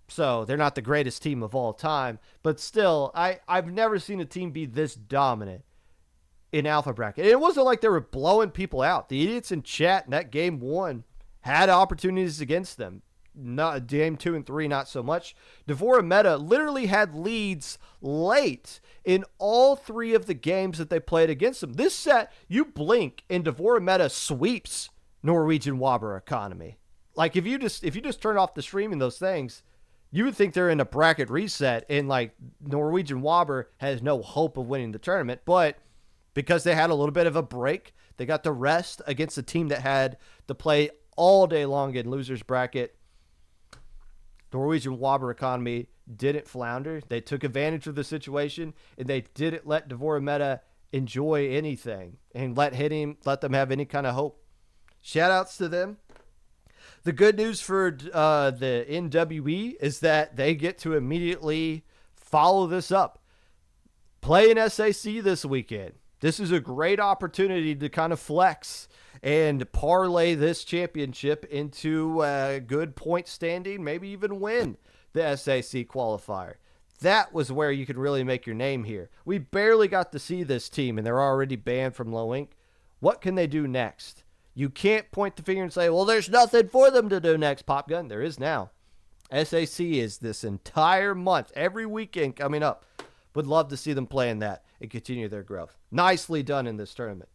[SPEAKER 1] So they're not the greatest team of all time. But still, I've never seen a team be this dominant in alpha bracket. And it wasn't like they were blowing people out. The idiots in chat in that game 1 had opportunities against them. Not game 2 and 3, not so much. Devora Meta literally had leads late in all 3 of the games that they played against them. This set, you blink and Devora Meta sweeps Norwegian Wobber Economy. Like, if you just turn off the stream and those things, you would think they're in a bracket reset and like Norwegian Wobber has no hope of winning the tournament. But because they had a little bit of a break, they got the rest against a team that had to play all day long in losers bracket. Norwegian Wobber Economy didn't flounder. They took advantage of the situation, and they didn't let Devora Meta enjoy anything and let them have any kind of hope. Shout-outs to them. The good news for the NWE is that they get to immediately follow this up. Play in SAC this weekend. This is a great opportunity to kind of flex and parlay this championship into a good point standing, maybe even win the SAC qualifier. That was where you could really make your name here. We barely got to see this team, and they're already banned from Low Inc. What can they do next? You can't point the finger and say, well, there's nothing for them to do next, Popgun. There is now. SAC is this entire month, every weekend coming up. Would love to see them play in that and continue their growth. Nicely done in this tournament.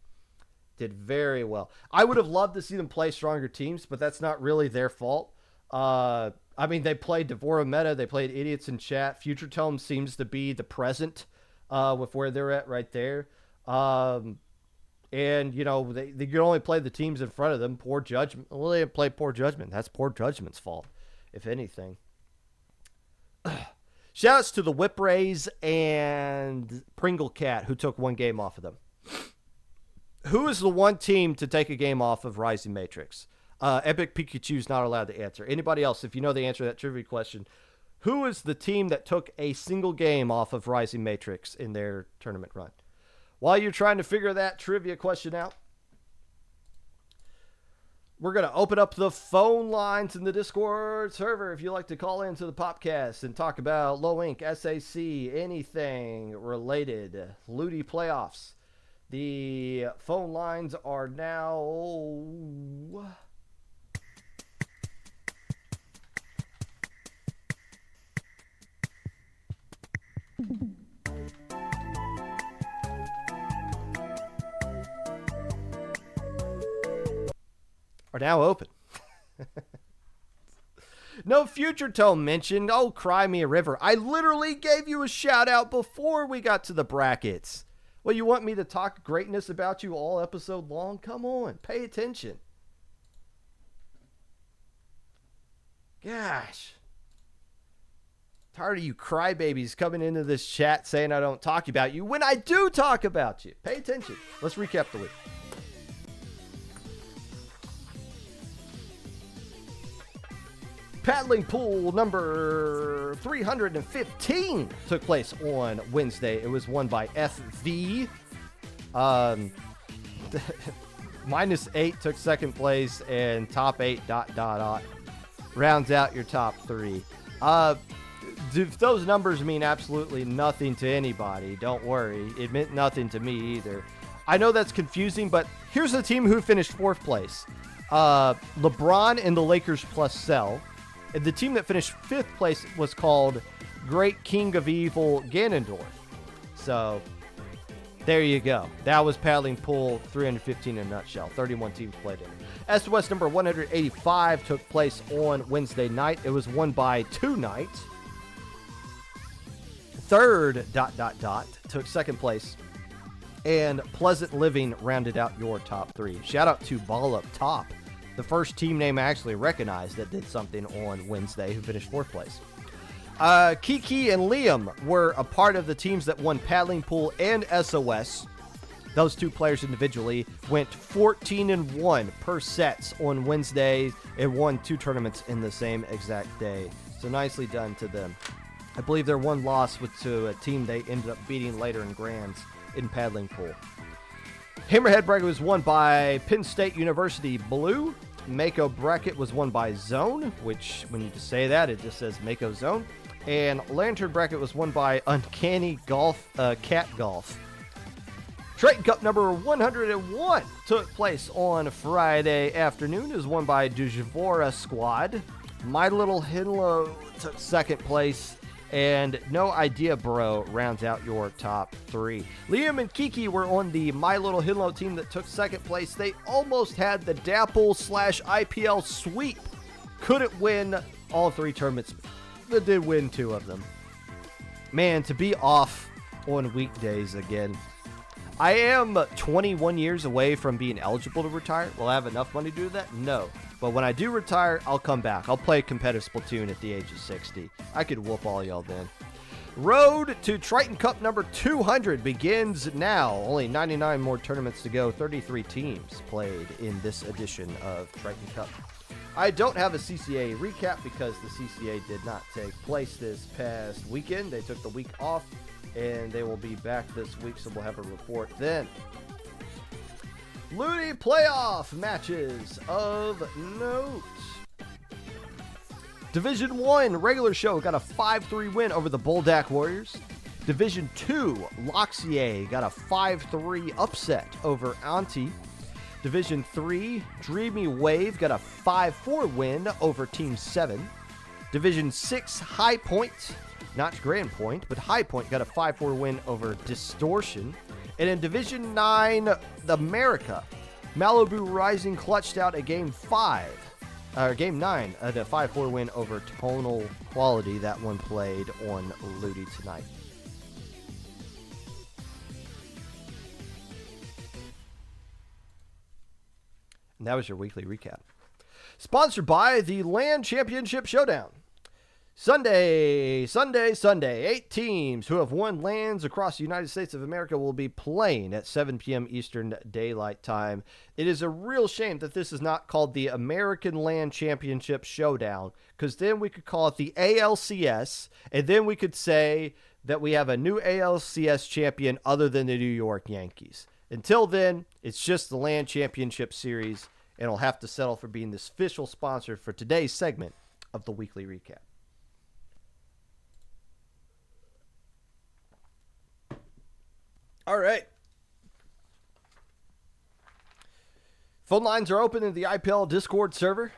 [SPEAKER 1] Did very well. I would have loved to see them play stronger teams, but that's not really their fault. I mean, they played Devora Meta. They played Idiots in Chat. Future Tome seems to be the present with where they're at right there. And, you know, they can only play the teams in front of them. Poor judgment. Well, they play poor judgment. That's poor judgment's fault, if anything. Shoutouts to the Whip Rays and Pringle Cat, who took one game off of them. Who is the one team to take a game off of Rising Matrix? Epic Pikachu's not allowed to answer. Anybody else, if you know the answer to that trivia question, who is the team that took a single game off of Rising Matrix in their tournament run? While you're trying to figure that trivia question out, we're going to open up the phone lines in the Discord server if you'd like to call into the Popcast and talk about Low Ink, SAC, anything related, Ludi playoffs. The phone lines are now... are now open. No Future Tone mentioned. Oh, cry me a river. I literally gave you a shout out before we got to the brackets. Well, you want me to talk greatness about you all episode long? Come on, pay attention. Gosh. Tired of you crybabies coming into this chat saying I don't talk about you when I do talk about you. Pay attention. Let's recap the week. Paddling pool number 315 took place on Wednesday. It was won by FV. -8 took second place, and top 8 ... rounds out your top 3. Those numbers mean absolutely nothing to anybody. Don't worry. It meant nothing to me either. I know that's confusing, but here's the team who finished 4th place. LeBron and the Lakers plus Cell. And the team that finished 5th place was called Great King of Evil Ganondorf. So, there you go. That was Paddling Pool 315 in a nutshell. 31 teams played in it. SOS number 185 took place on Wednesday night. It was won by 2 Knight. Third ... took 2nd place. And Pleasant Living rounded out your top 3. Shout out to Ball Up Top, the first team name I actually recognized that did something on Wednesday, who finished 4th place. Kiki and Liam were a part of the teams that won Paddling Pool and SOS. Those 2 players individually went 14-1 per sets on Wednesday and won 2 tournaments in the same exact day. So nicely done to them. I believe their one loss was to a team they ended up beating later in Grands in Paddling Pool. Hammerhead Bracket was won by Penn State University Blue. Mako Bracket was won by Zone, which when you just say that, it just says Mako Zone. And Lantern Bracket was won by Uncanny Golf, Cat Golf. Triton Cup number 101 took place on Friday afternoon. It was won by Dujvora Squad. My Little Hinlow took 2nd place. And No Idea Bro rounds out your top 3. Liam and Kiki were on the My Little Hinlow team that took 2nd place. They almost had the Dapple/IPL sweep. Couldn't win all 3 tournaments, but did win 2 of them. Man, to be off on weekdays again. I am 21 years away from being eligible to retire. Will I have enough money to do that? No. But when I do retire, I'll come back. I'll play competitive Splatoon at the age of 60. I could whoop all y'all then. Road to Triton Cup number 200 begins now. Only 99 more tournaments to go. 33 teams played in this edition of Triton Cup. I don't have a CCA recap because the CCA did not take place this past weekend. They took the week off, and they will be back this week, so we'll have a report then. Looney playoff matches of note. Division 1 regular show got a 5-3 win over the Boldak Warriors. Division 2 Loxier got a 5-3 upset over Auntie. Division 3 Dreamy Wave got a 5-4 win over Team 7. Division 6 High Point, not Grand Point, but High Point got a 5-4 win over Distortion. And in Division 9, the America, Malibu Rising clutched out a Game 5 Game 9, a 5-4 win over Tonal Quality. That one played on Ludi tonight. And that was your weekly recap. Sponsored by the LAN Championship Showdown. Sunday. 8 teams who have won LANs across the United States of America will be playing at 7 p.m. Eastern Daylight Time. It is a real shame that this is not called the American LAN Championship Showdown, because then we could call it the ALCS, and then we could say that we have a new ALCS champion other than the New York Yankees. Until then, it's just the LAN Championship Series, and it'll have to settle for being the official sponsor for today's segment of the weekly recap. All right. Phone lines are open in the IPL Discord server.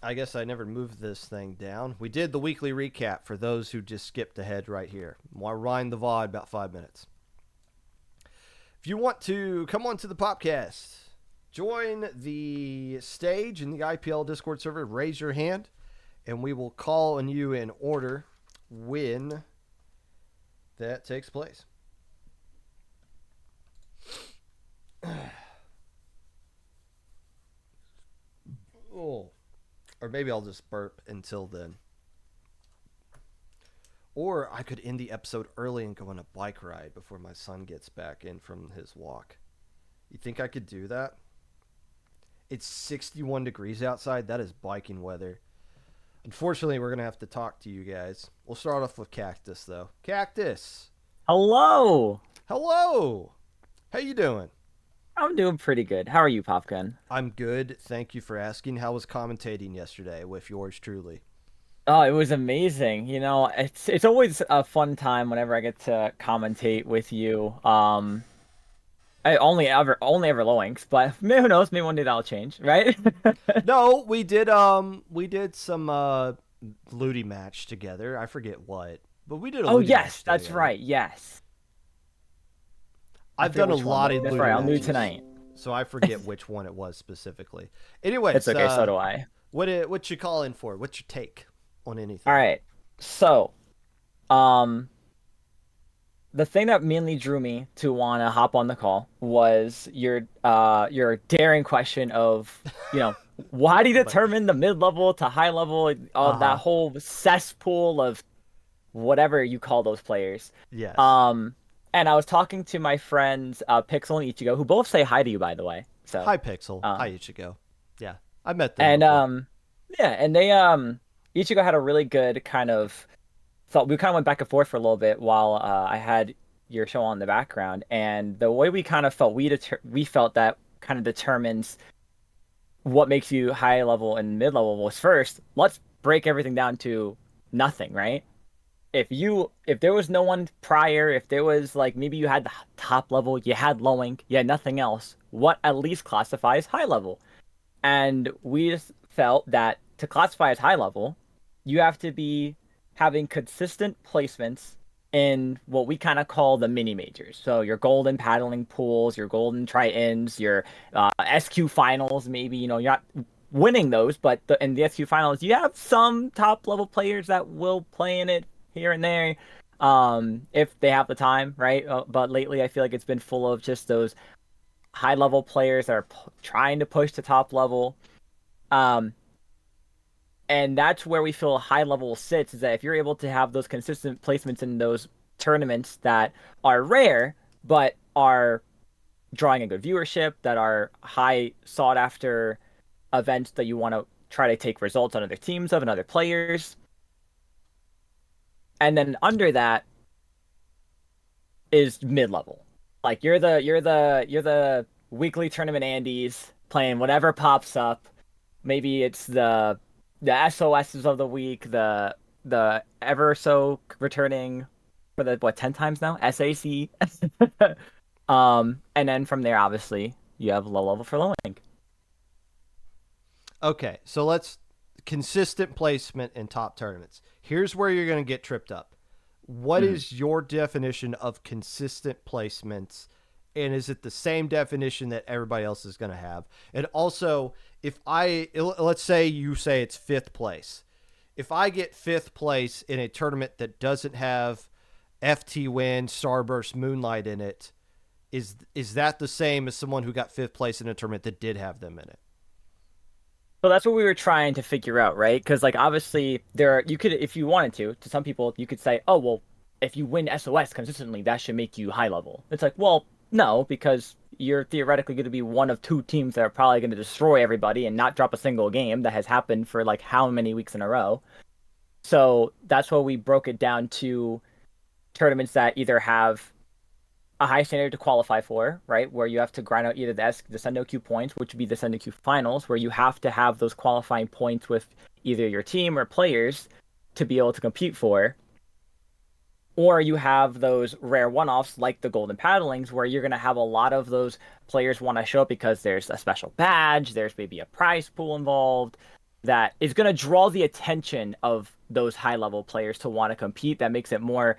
[SPEAKER 1] I guess I never moved this thing down. We did the weekly recap for those who just skipped ahead right here. I'll rewind the VOD about 5 minutes. If you want to come on to the Popcast, join the stage in the IPL Discord server, raise your hand, and we will call on you in order when that takes place. Oh. Or maybe I'll just burp until then. Or I could end the episode early and go on a bike ride before my son gets back in from his walk. You think I could do that? It's 61 degrees outside. That is biking weather. Unfortunately, we're going to have to talk to you guys. We'll start off with Cactus, though. Cactus!
[SPEAKER 2] Hello!
[SPEAKER 1] Hello! How you doing?
[SPEAKER 2] I'm doing pretty good. How are you, Popgun?
[SPEAKER 1] I'm good. Thank you for asking. How was commentating yesterday with yours truly?
[SPEAKER 2] Oh, it was amazing. You know, it's always a fun time whenever I get to commentate with you. I only ever low inks, but who knows? Maybe one day that'll change, right?
[SPEAKER 1] No, we did some Ludi match together. I forget what, but we did a Ludi match
[SPEAKER 2] Yes, that's
[SPEAKER 1] together.
[SPEAKER 2] right. Yes.
[SPEAKER 1] I've done a lot of
[SPEAKER 2] That's
[SPEAKER 1] Ludi
[SPEAKER 2] right. I'll
[SPEAKER 1] matches,
[SPEAKER 2] do tonight.
[SPEAKER 1] so I forget which one it was specifically. Anyways,
[SPEAKER 2] It's okay. So do I.
[SPEAKER 1] What you call in for? What's your take on anything?
[SPEAKER 2] All right. So, the thing that mainly drew me to want to hop on the call was your daring question of, why do you determine the mid-level to high level of that whole cesspool of whatever you call those players.
[SPEAKER 1] Yes.
[SPEAKER 2] And I was talking to my friends Pixel and Ichigo, who both say hi to you, by the way. So
[SPEAKER 1] hi Pixel, hi Ichigo. Yeah, I met them.
[SPEAKER 2] And and they Ichigo had a really good kind of thought. We kind of went back and forth for a little bit while I had your show on in the background, and the way we kind of felt, we felt that kind of determines what makes you high level and mid level was, first, let's break everything down to nothing, right? If there was no one prior, if there was like maybe you had the top level, you had low ink, you had nothing else, what at least classifies high level? And we just felt that to classify as high level, you have to be having consistent placements in what we kind of call the mini majors. So your golden paddling pools, your golden try-ins, your SQ finals, maybe, you're not winning those, but in the SQ finals, you have some top level players that will play in it here and there, if they have the time, right? But lately, I feel like it's been full of just those high level players that are trying to push to top level. And that's where we feel high level sits, is that if you're able to have those consistent placements in those tournaments that are rare, but are drawing a good viewership, that are high sought after events that you want to try to take results on other teams of and other players. And then under that is mid-level. Like you're the weekly tournament Andes playing whatever pops up. Maybe it's the SOSs of the week, the ever so returning for the 10 times now SAC. And then from there, obviously, you have low level for low ink.
[SPEAKER 1] Okay, so let's consistent placement in top tournaments. Here's where you're going to get tripped up. What is your definition of consistent placements And is it the same definition that everybody else is going to have? And also, if let's say you say it's fifth place. If I get fifth place in a tournament that doesn't have FT Wind, Starburst, Moonlight in it, is that the same as someone who got fifth place in a tournament that did have them in it?
[SPEAKER 2] So that's what we were trying to figure out, right? Because like obviously you could, if you wanted to some people you could say, oh well, if you win SOS consistently, that should make you high level. It's like, well, no, because you're theoretically going to be one of two teams that are probably going to destroy everybody and not drop a single game. That has happened for like how many weeks in a row. So that's why we broke it down to tournaments that either have a high standard to qualify for, right? Where you have to grind out either the Sendo Q points, which would be the Sendo Q finals, where you have to have those qualifying points with either your team or players to be able to compete for. Or you have those rare one-offs like the Golden Paddlings, where you're going to have a lot of those players want to show up because there's a special badge, there's maybe a prize pool involved that is going to draw the attention of those high-level players to want to compete. That makes it more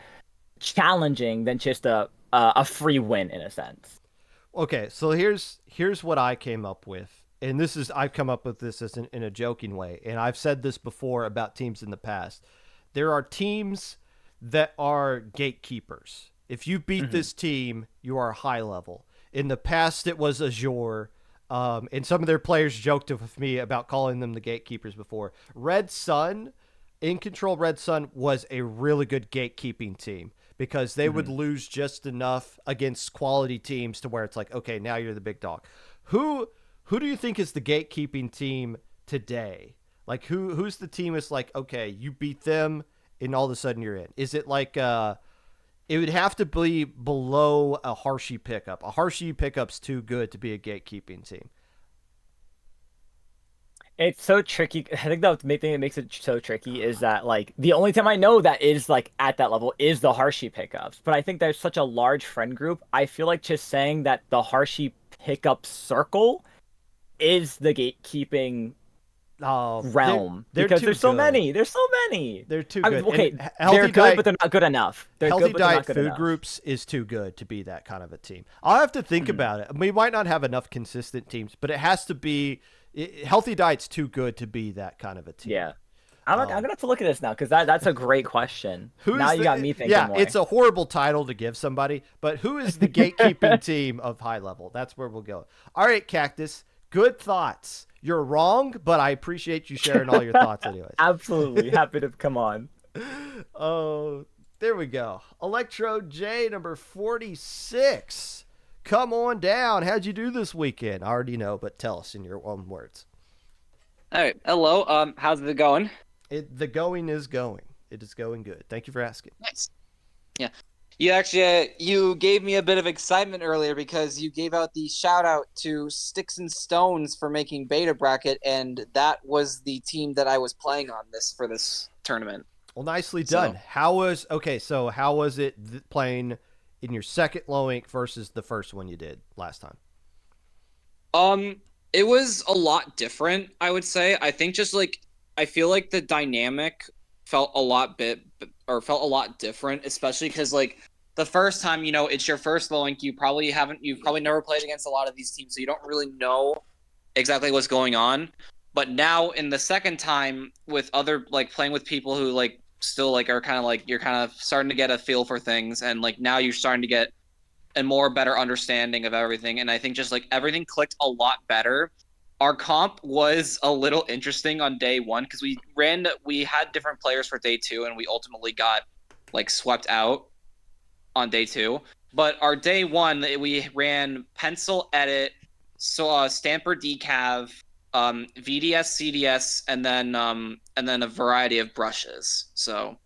[SPEAKER 2] challenging than just a free win in a sense.
[SPEAKER 1] Okay, so here's what I came up with, and I've come up with this as in a joking way, and I've said this before about teams in the past. There are teams that are gatekeepers. If you beat this team, you are high level. In the past, it was Azure, and some of their players joked with me about calling them the gatekeepers before. Red Sun, In Control Red Sun was a really good gatekeeping team because they would lose just enough against quality teams to where it's like, okay, now you're the big dog. Who do you think is the gatekeeping team today? Like who's the team that's like, okay, you beat them and all of a sudden you're in? Is it like it would have to be below a Hershey pickup. A Hershey pickup's too good to be a gatekeeping team.
[SPEAKER 2] It's so tricky. I think the main thing that makes it so tricky is that like the only time I know that is like at that level is the Hershey pickups. But I think there's such a large friend group. I feel like just saying that the Hershey pickup circle is the gatekeeping
[SPEAKER 1] Oh,
[SPEAKER 2] realm
[SPEAKER 1] they're
[SPEAKER 2] because
[SPEAKER 1] too
[SPEAKER 2] there's so
[SPEAKER 1] good.
[SPEAKER 2] many. There's so many.
[SPEAKER 1] They're too
[SPEAKER 2] I
[SPEAKER 1] good.
[SPEAKER 2] mean, okay,
[SPEAKER 1] And
[SPEAKER 2] they're good, but they're not good enough. They're
[SPEAKER 1] Healthy
[SPEAKER 2] good, but they're
[SPEAKER 1] Diet
[SPEAKER 2] not good
[SPEAKER 1] Food
[SPEAKER 2] enough.
[SPEAKER 1] Groups is too good to be that kind of a team. I'll have to think about it. We might not have enough consistent teams, but it has to be. Healthy Diet's too good to be that kind of a team.
[SPEAKER 2] Yeah. I'm gonna have to look at this now because that's a great question. Now you got me thinking
[SPEAKER 1] yeah,
[SPEAKER 2] more.
[SPEAKER 1] it's a horrible title to give somebody, but who is the gatekeeping team of high level? That's where we'll go. All right, Cactus, good thoughts. You're wrong, but I appreciate you sharing all your thoughts anyways.
[SPEAKER 2] Absolutely happy to come on.
[SPEAKER 1] Oh, there we go. Electro J number 46. Come on down. How'd you do this weekend? I already know, but tell us in your own words.
[SPEAKER 3] All right. Hello. How's it going?
[SPEAKER 1] The going is going. It is going good. Thank you for asking.
[SPEAKER 3] Nice. Yeah. You actually you gave me a bit of excitement earlier because you gave out the shout out to Sticks and Stones for making beta bracket, and that was the team that I was playing on for this tournament.
[SPEAKER 1] Well, nicely done.
[SPEAKER 3] So,
[SPEAKER 1] How was it playing in your second low ink versus the first one you did last time?
[SPEAKER 3] it was a lot different, I would say. I think just like I feel like the dynamic felt a lot different, especially because like the first time, it's your first low ink, you've probably never played against a lot of these teams, so you don't really know exactly what's going on. But now in the second time with other like playing with people who like still like are kind of like you're kind of starting to get a feel for things, and like now you're starting to get a more better understanding of everything, and I think just like everything clicked a lot better. Our comp was a little interesting on day one because we had different players for day two, and we ultimately got like swept out on day two. But our day one, we ran pencil edit, so stamper decav, VDS, CDS, and then a variety of brushes. So,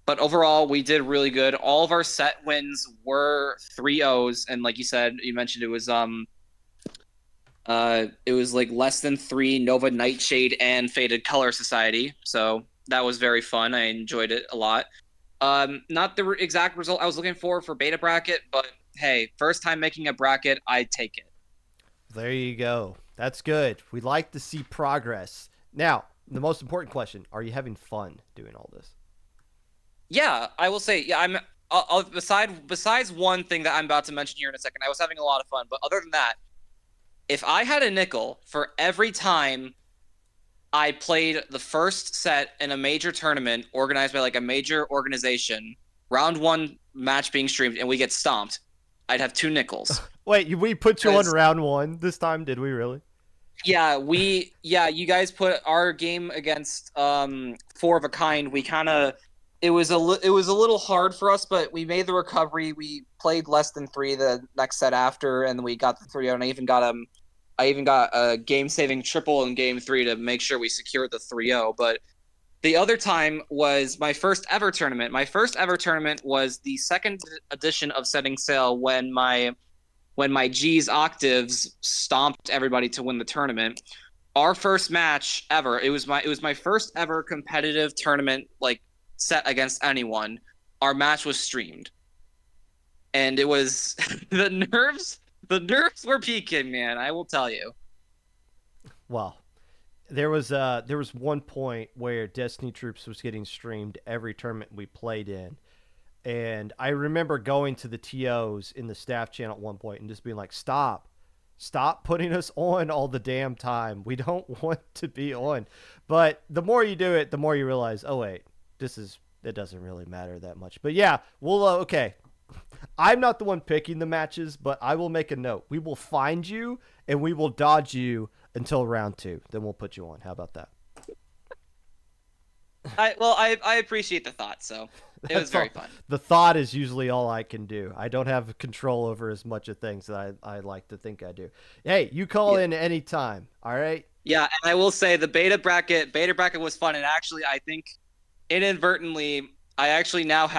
[SPEAKER 3] but overall, we did really good. All of our set wins were 3-0s, and like you mentioned it was like less than 3 Nova Nightshade and Faded Color Society. So that was very fun. I enjoyed it a lot. Not the exact result I was looking for beta bracket, but hey, first time making a bracket, I'd take it.
[SPEAKER 1] There you go. That's good. We like to see progress. Now, the most important question, are you having fun doing all this?
[SPEAKER 3] Yeah, I will say, yeah, besides one thing that I'm about to mention here in a second, I was having a lot of fun. But other than that, if I had a nickel for every time I played the first set in a major tournament organized by like a major organization, round one match being streamed, and we get stomped, I'd have 2 nickels.
[SPEAKER 1] Wait, we put you on
[SPEAKER 3] 'Cause
[SPEAKER 1] round one this time? Did we really?
[SPEAKER 3] you guys put our game against Four of a Kind. We kind of it was it was a little hard for us, but we made the recovery. We played less than 3 the next set after, and we got the 3-0. And I even got a game saving triple in game 3 to make sure we secured the 3-0. But the other time was my first ever tournament. My first ever tournament was the second edition of Setting Sail when my G's Octaves stomped everybody to win the tournament. Our first match ever. It was my first ever competitive tournament like set against anyone. Our match was streamed. And it was the nerves were peaking, man, I will tell you.
[SPEAKER 1] Well, there was one point where Destiny Troops was getting streamed every tournament we played in. And I remember going to the TOs in the staff channel at one point and just being like, stop putting us on all the damn time. We don't want to be on. But the more you do it, the more you realize, oh, wait, it doesn't really matter that much. But yeah, we'll, okay. I'm not the one picking the matches, but I will make a note. We will find you and we will dodge you until round 2. Then we'll put you on. How about that?
[SPEAKER 3] I appreciate the thought, so it was very fun.
[SPEAKER 1] The thought is usually all I can do. I don't have control over as much of things that I like to think I do. Hey, you call in anytime, all right?
[SPEAKER 3] Yeah, and I will say the beta bracket was fun, and actually I think inadvertently I actually now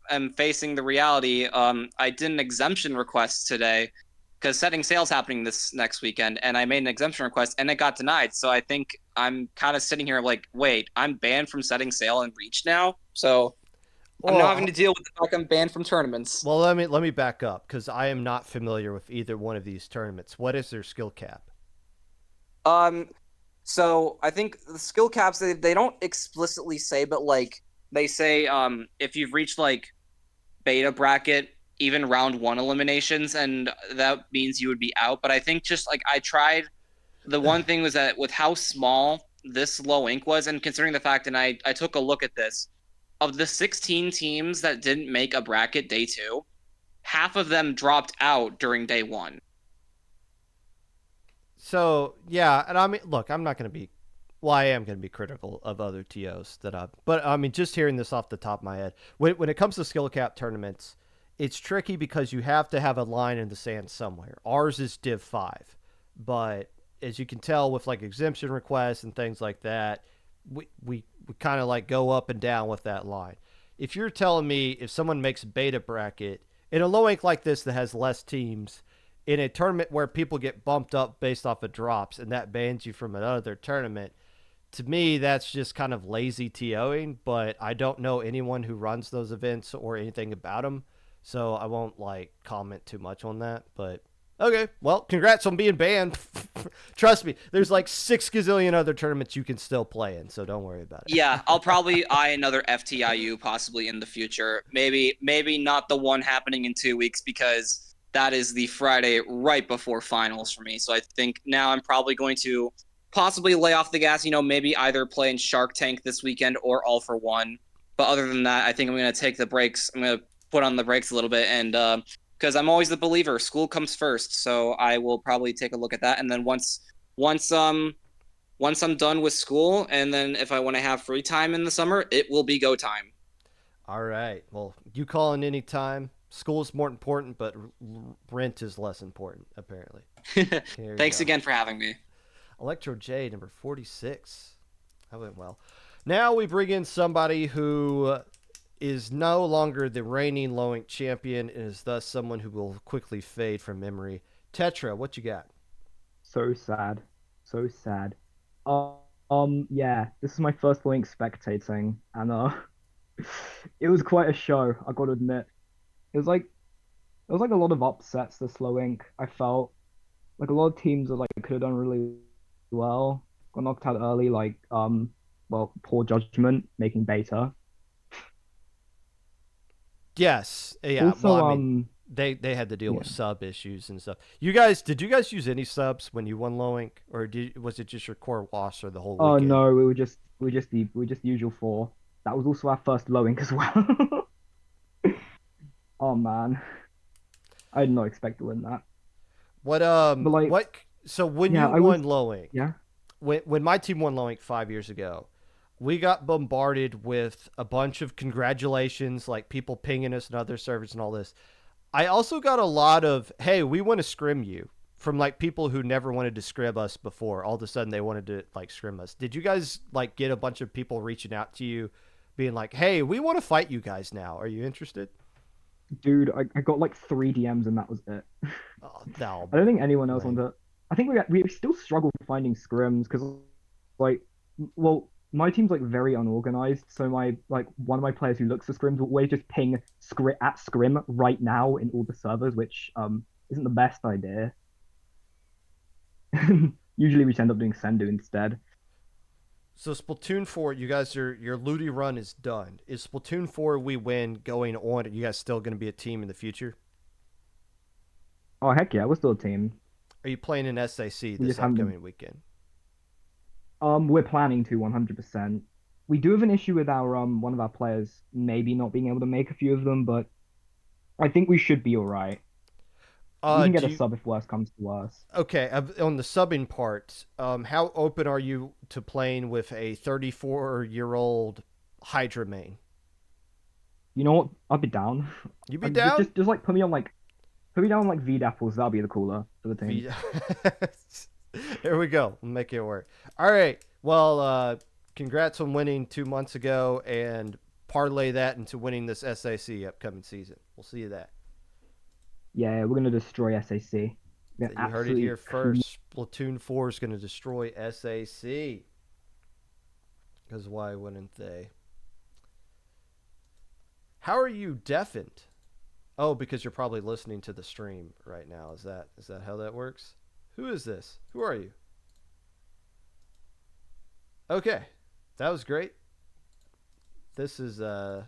[SPEAKER 3] am facing the reality. I did an exemption request today because Setting Sail's happening this next weekend, and I made an exemption request and it got denied. So I think I'm kind of sitting here like, wait, I'm banned from Setting Sail and Reach now. So I'm now having to deal with the fact I'm banned from tournaments.
[SPEAKER 1] Well, let me back up because I am not familiar with either one of these tournaments. What is their skill cap?
[SPEAKER 3] So I think the skill caps they don't explicitly say, but like they say, if you've reached like beta bracket, even round 1 eliminations, and that means you would be out. But I think just like I tried, the one thing was that with how small this low ink was, and considering the fact, and I took a look at this, of the 16 teams that didn't make a bracket day 2, half of them dropped out during day 1.
[SPEAKER 1] So yeah, and I mean, look, I'm not going to be, well, I am going to be critical of other TOs but I mean, just hearing this off the top of my head, when it comes to skill cap tournaments, it's tricky because you have to have a line in the sand somewhere. Ours is Div 5, but as you can tell with like exemption requests and things like that, we kind of like go up and down with that line. If you're telling me if someone makes a beta bracket in a low ink like this that has less teams, in a tournament where people get bumped up based off of drops and that bans you from another tournament, to me, that's just kind of lazy TOing, but I don't know anyone who runs those events or anything about them, so I won't like comment too much on that. But okay, well, congrats on being banned. Trust me, there's like 6 gazillion other tournaments you can still play in, so don't worry about it.
[SPEAKER 3] Yeah, I'll probably eye another FTIU possibly in the future. Maybe not the one happening in 2 weeks because that is the Friday right before finals for me. So I think now I'm probably going to possibly lay off the gas, maybe either play in Shark Tank this weekend or All for One. But other than that, I think I'm going to take the breaks. I'm going to put on the brakes a little bit, and because I'm always the believer, school comes first. So I will probably take a look at that, and then once I'm done with school, and then if I want to have free time in the summer, it will be go time.
[SPEAKER 1] All right. Well, you call in any time. School is more important, but rent is less important, apparently.
[SPEAKER 3] Thanks again for having me.
[SPEAKER 1] Electro J, number 46. That went well. Now we bring in somebody who is no longer the reigning low ink champion and is thus someone who will quickly fade from memory. Tetra, what you got?
[SPEAKER 4] So sad. So sad. Yeah, this is my first low ink spectating, and it was quite a show, I gotta admit. It was like a lot of upsets this low ink, I felt. Like a lot of teams that could have done really well got knocked out early, poor judgment making beta.
[SPEAKER 1] Yes. Yeah.
[SPEAKER 4] Also,
[SPEAKER 1] Well, I mean, they had to deal with
[SPEAKER 4] yeah.
[SPEAKER 1] sub issues and stuff. Did you guys use any subs when you won low link, or was it just your core loss or the whole
[SPEAKER 4] Oh
[SPEAKER 1] weekend?
[SPEAKER 4] no, we were just the usual four. That was also our first low ink as well. Oh man, I did not expect to win that. But like,
[SPEAKER 1] what? So when
[SPEAKER 4] yeah,
[SPEAKER 1] you
[SPEAKER 4] I was,
[SPEAKER 1] won low link,
[SPEAKER 4] yeah.
[SPEAKER 1] when my team won low link 5 years ago, we got bombarded with a bunch of congratulations, like people pinging us and other servers and all this. I also got a lot of, hey, we want to scrim you from like people who never wanted to scrim us before. All of a sudden they wanted to like scrim us. Did you guys like get a bunch of people reaching out to you being like, hey, we want to fight you guys now. Are you interested?
[SPEAKER 4] Dude, I got like three DMs and that was it.
[SPEAKER 1] Oh, no,
[SPEAKER 4] I don't think anyone else
[SPEAKER 1] lame.
[SPEAKER 4] wanted. I think we still struggle finding scrims because like, well, my team's like very unorganized. So my like one of my players who looks for scrims will always just ping scrim right now in all the servers, which isn't the best idea. Usually we just end up doing sendu instead.
[SPEAKER 1] So Splatoon 4, you guys your Ludi run is done. Is Splatoon 4 we win going on? Are you guys still going to be a team in the future?
[SPEAKER 4] Oh heck yeah, we're still a team.
[SPEAKER 1] Are you playing in SAC
[SPEAKER 4] We
[SPEAKER 1] this
[SPEAKER 4] just haven't.
[SPEAKER 1] upcoming weekend?
[SPEAKER 4] We're planning to 100%. We do have an issue with our one of our players maybe not being able to make a few of them, but I think we should be all right. We can get
[SPEAKER 1] Do
[SPEAKER 4] a
[SPEAKER 1] you
[SPEAKER 4] sub if worse comes to worse.
[SPEAKER 1] Okay, on the subbing part, how open are you to playing with a 34-year-old Hydra main?
[SPEAKER 4] You know what? I'll be down.
[SPEAKER 1] You be
[SPEAKER 4] Just,
[SPEAKER 1] down?
[SPEAKER 4] just like put me down on like V apples. That'll be the cooler for the team.
[SPEAKER 1] Be- There we go. We'll make it work. All right. Well, congrats on winning 2 months ago, and parlay that into winning this SAC upcoming season. We'll see you that.
[SPEAKER 4] Yeah, we're gonna destroy SAC. We're gonna
[SPEAKER 1] You heard it here
[SPEAKER 4] absolutely
[SPEAKER 1] first. Splatoon 4 is going to destroy SAC. Because why wouldn't they? How are you deafened? Oh, because you're probably listening to the stream right now. Is that how that works? Who is this? Who are you? Okay. That was great. This is how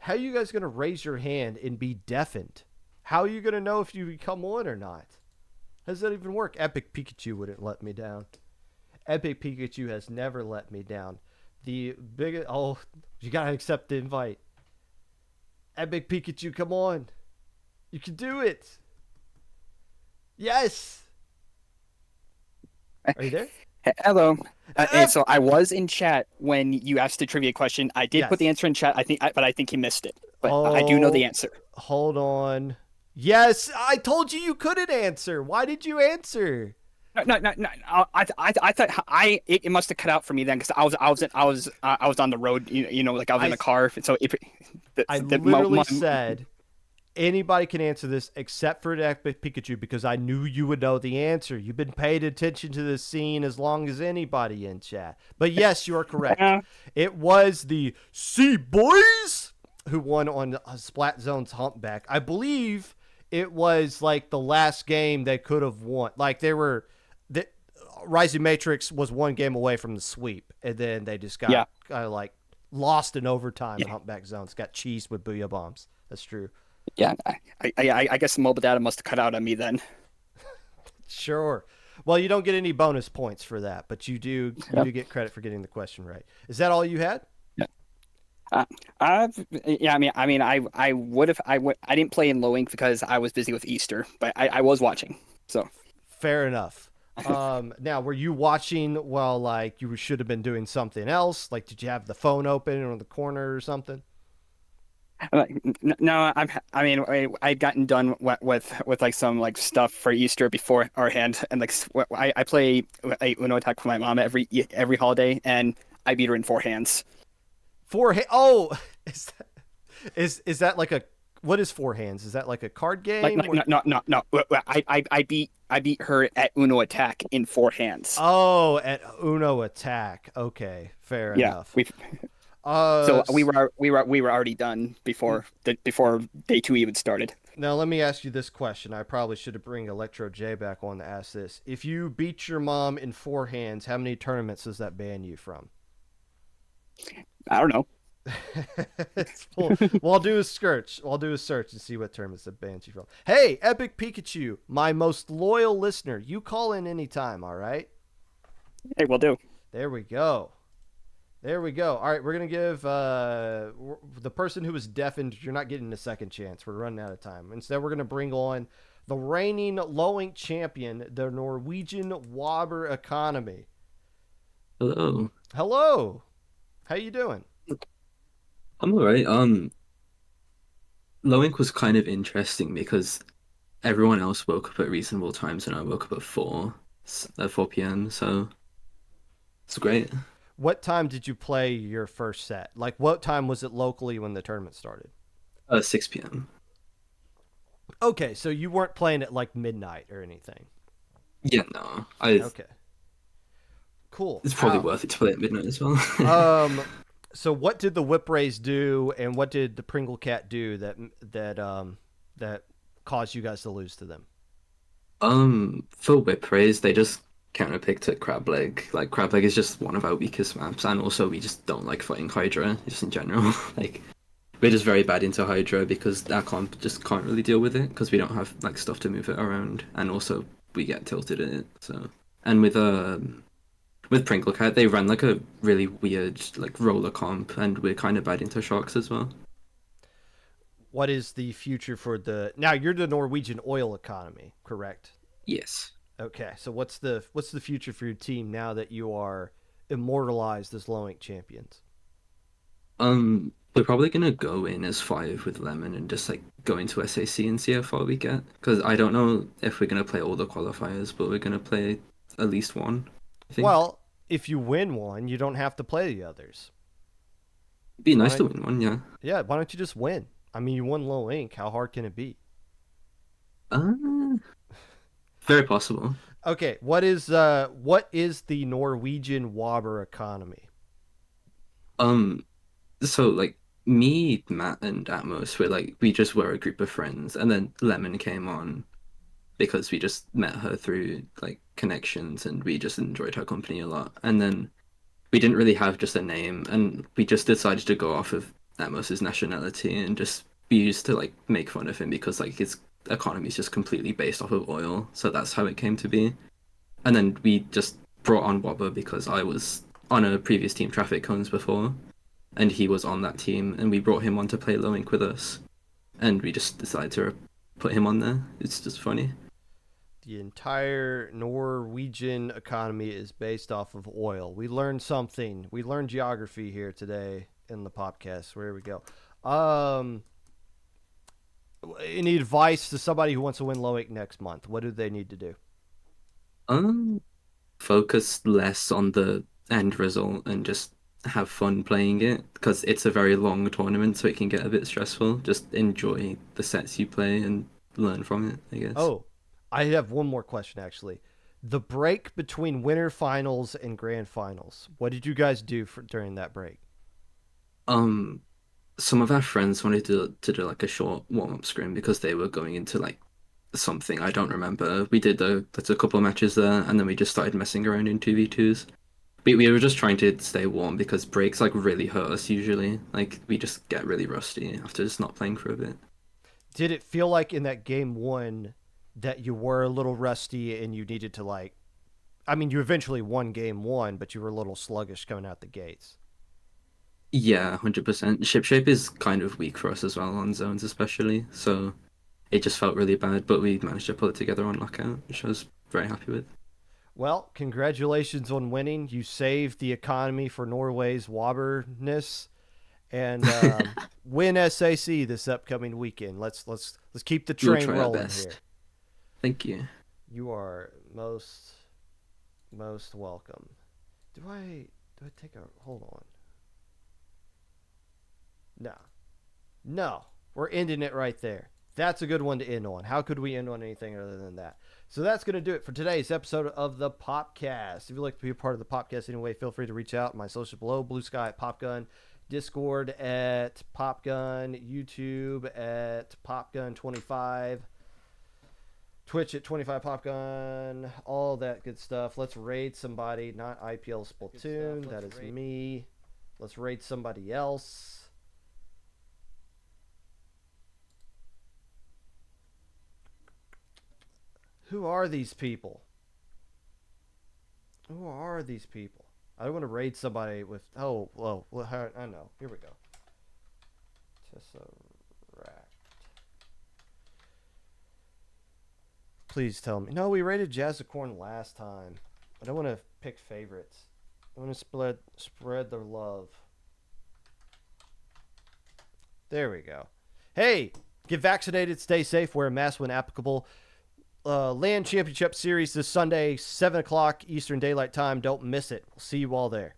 [SPEAKER 1] are you guys going to raise your hand and be deafened? How are you going to know if you come on or not? How does that even work? Epic Pikachu wouldn't let me down. Epic Pikachu has never let me down. The biggest you got to accept the invite. Epic Pikachu, come on. You can do it. Yes. Are you there?
[SPEAKER 5] Hello.
[SPEAKER 1] Ah!
[SPEAKER 5] So I was in chat when you asked the trivia question. I did put the
[SPEAKER 1] Yes.
[SPEAKER 5] answer in chat. But I think he missed it. But I do know the answer.
[SPEAKER 1] Hold on. Yes, I told you couldn't answer. Why did you answer?
[SPEAKER 5] No. I thought it must have cut out for me then because I was on the road. Like I was in a car. So
[SPEAKER 1] I literally said anybody can answer this except for Epic Pikachu because I knew you would know the answer. You've been paying attention to this scene as long as anybody in chat. But yes, you are correct. It was the Sea Boys who won on Splat Zone's Humpback. I believe it was like the last game they could have won. Like Rising Matrix was one game away from the sweep, and then they just got kind of like lost in overtime in Humpback Zones. Got cheesed with Booyah Bombs. That's true.
[SPEAKER 5] Yeah, I guess the mobile data must have cut out on me then.
[SPEAKER 1] Sure. Well, you don't get any bonus points for that, but you do get credit for getting the question right. Is that all you had?
[SPEAKER 5] Yeah. I didn't play in low ink because I was busy with Easter, but I was watching. So
[SPEAKER 1] fair enough. Now, were you watching while like you should have been doing something else? Like, did you have the phone open or in the corner or something?
[SPEAKER 5] No, I'd gotten done with like some like stuff for Easter beforehand, and like I play Uno Attack for my mom every holiday, and I beat her in four hands.
[SPEAKER 1] Oh, is that like a what is four hands? Is that like a card game?
[SPEAKER 5] No. I beat her at Uno Attack in four hands.
[SPEAKER 1] Oh, at Uno Attack. Okay, fair enough.
[SPEAKER 5] So we were already done before day 2 even started.
[SPEAKER 1] Now let me ask you this question. I probably should have bring Electro J back on to ask this. If you beat your mom in four hands, how many tournaments does that ban you from?
[SPEAKER 5] I don't know.
[SPEAKER 1] Well, I'll do a search. I'll do a search and see what tournaments that bans you from. Hey, Epic Pikachu, my most loyal listener. You call in anytime, all right?
[SPEAKER 5] Hey, we'll do.
[SPEAKER 1] There we go. There we go. All right, we're going to give the person who was deafened, you're not getting a second chance. We're running out of time. Instead, we're going to bring on the reigning low-ink champion, the Norwegian Wobber Economy.
[SPEAKER 6] Hello.
[SPEAKER 1] Hello. How you doing?
[SPEAKER 6] I'm alright. Lowink was kind of interesting because everyone else woke up at reasonable times and I woke up at 4 p.m. So it's great.
[SPEAKER 1] What time did you play your first set? Like, what time was it locally when the tournament started?
[SPEAKER 6] 6 p.m.
[SPEAKER 1] Okay, so you weren't playing at like midnight or anything.
[SPEAKER 6] Yeah, no.
[SPEAKER 1] Okay. Cool.
[SPEAKER 6] It's probably worth it to play at midnight as well.
[SPEAKER 1] So what did the Whip Rays do, and what did the Pringle Cat do that caused you guys to lose to them?
[SPEAKER 6] For Whip Rays, they just counterpicked at Crab Leg. Like Crab Leg is just one of our weakest maps, and also we just don't like fighting Hydra, just in general. Like we're just very bad into Hydra because our comp just can't really deal with it because we don't have like stuff to move it around, and also we get tilted at it. So and with Pringle Cat, they ran like a really weird like roller comp, and we're kind of bad into sharks as well.
[SPEAKER 1] What is the future for the... Now, you're the Norwegian oil economy, correct?
[SPEAKER 6] Yes.
[SPEAKER 1] Okay, so what's the future for your team now that you are immortalized as low-ink champions?
[SPEAKER 6] We're probably gonna go in as 5 with Lemon and just like go into SAC and see how far we get. Because I don't know if we're gonna play all the qualifiers, but we're gonna play at least one, I think.
[SPEAKER 1] Well, if you win one, you don't have to play the others.
[SPEAKER 6] It'd be nice
[SPEAKER 1] why
[SPEAKER 6] to win one, yeah.
[SPEAKER 1] Yeah, why don't you just win? I mean, you won low ink. How hard can it be?
[SPEAKER 6] Very possible.
[SPEAKER 1] Okay, what is the Norwegian Wobber economy?
[SPEAKER 6] So like me, Matt, and Atmos, we just were a group of friends, and then Lemon came on because we just met her through like connections, and we just enjoyed her company a lot. And then we didn't really have just a name, and we just decided to go off of Atmos's nationality and just we used to like make fun of him because like his economy is just completely based off of oil. So that's how it came to be. And then we just brought on Wobber because I was on a previous team, Traffic Cones, before, and he was on that team, and we brought him on to play low ink with us, and we just decided to put him on there. It's just funny.
[SPEAKER 1] The entire Norwegian economy is based off of oil. We learned something. We learned geography here today in the podcast. Where we go. Any advice to somebody who wants to win low ink next month? What do they need to do?
[SPEAKER 6] Focus less on the end result and just have fun playing it because it's a very long tournament, so it can get a bit stressful. Just enjoy the sets you play and learn from it, I guess.
[SPEAKER 1] Oh, I have one more question actually. The break between winter finals and grand finals. What did you guys do during that break?
[SPEAKER 6] Some of our friends wanted to do like a short warm-up scrim because they were going into like something I don't remember. We did a couple of matches there, and then we just started messing around in 2v2s. We were just trying to stay warm because breaks like really hurt us usually. Like we just get really rusty after just not playing for a bit.
[SPEAKER 1] Did it feel like in that game one that you were a little rusty and you needed to like... I mean, you eventually won game one, but you were a little sluggish coming out the gates.
[SPEAKER 6] Yeah, 100%. Ship shape is kind of weak for us as well on zones especially, so it just felt really bad, but we managed to pull it together on lockout, which I was very happy with.
[SPEAKER 1] Well, congratulations on winning. You saved the economy for Norway's wobberness, and win SAC this upcoming weekend. Let's keep the
[SPEAKER 6] We'll
[SPEAKER 1] train
[SPEAKER 6] try our
[SPEAKER 1] rolling
[SPEAKER 6] best.
[SPEAKER 1] here.
[SPEAKER 6] Thank you.
[SPEAKER 1] You are most welcome. Do I take a... Hold on. No. We're ending it right there. That's a good one to end on. How could we end on anything other than that? So that's going to do it for today's episode of the Popcast. If you'd like to be a part of the Popcast anyway, feel free to reach out. My socials below, Blue Sky at Popgun, Discord at Popgun, YouTube at Popgun25, Twitch at 25 Popgun, all that good stuff. Let's raid somebody, not IPL Splatoon. That is me. Let's raid somebody else. Who are these people? Who are these people? I don't want to raid somebody with... Oh, whoa. I know. Here we go. Tesseract. Please tell me. No, we raided Jazzicorn last time. I don't want to pick favorites. I want to spread the love. There we go. Hey, get vaccinated, stay safe, wear a mask when applicable. LAN Championship Series this Sunday, 7 o'clock Eastern Daylight Time. Don't miss it. We'll see you all there.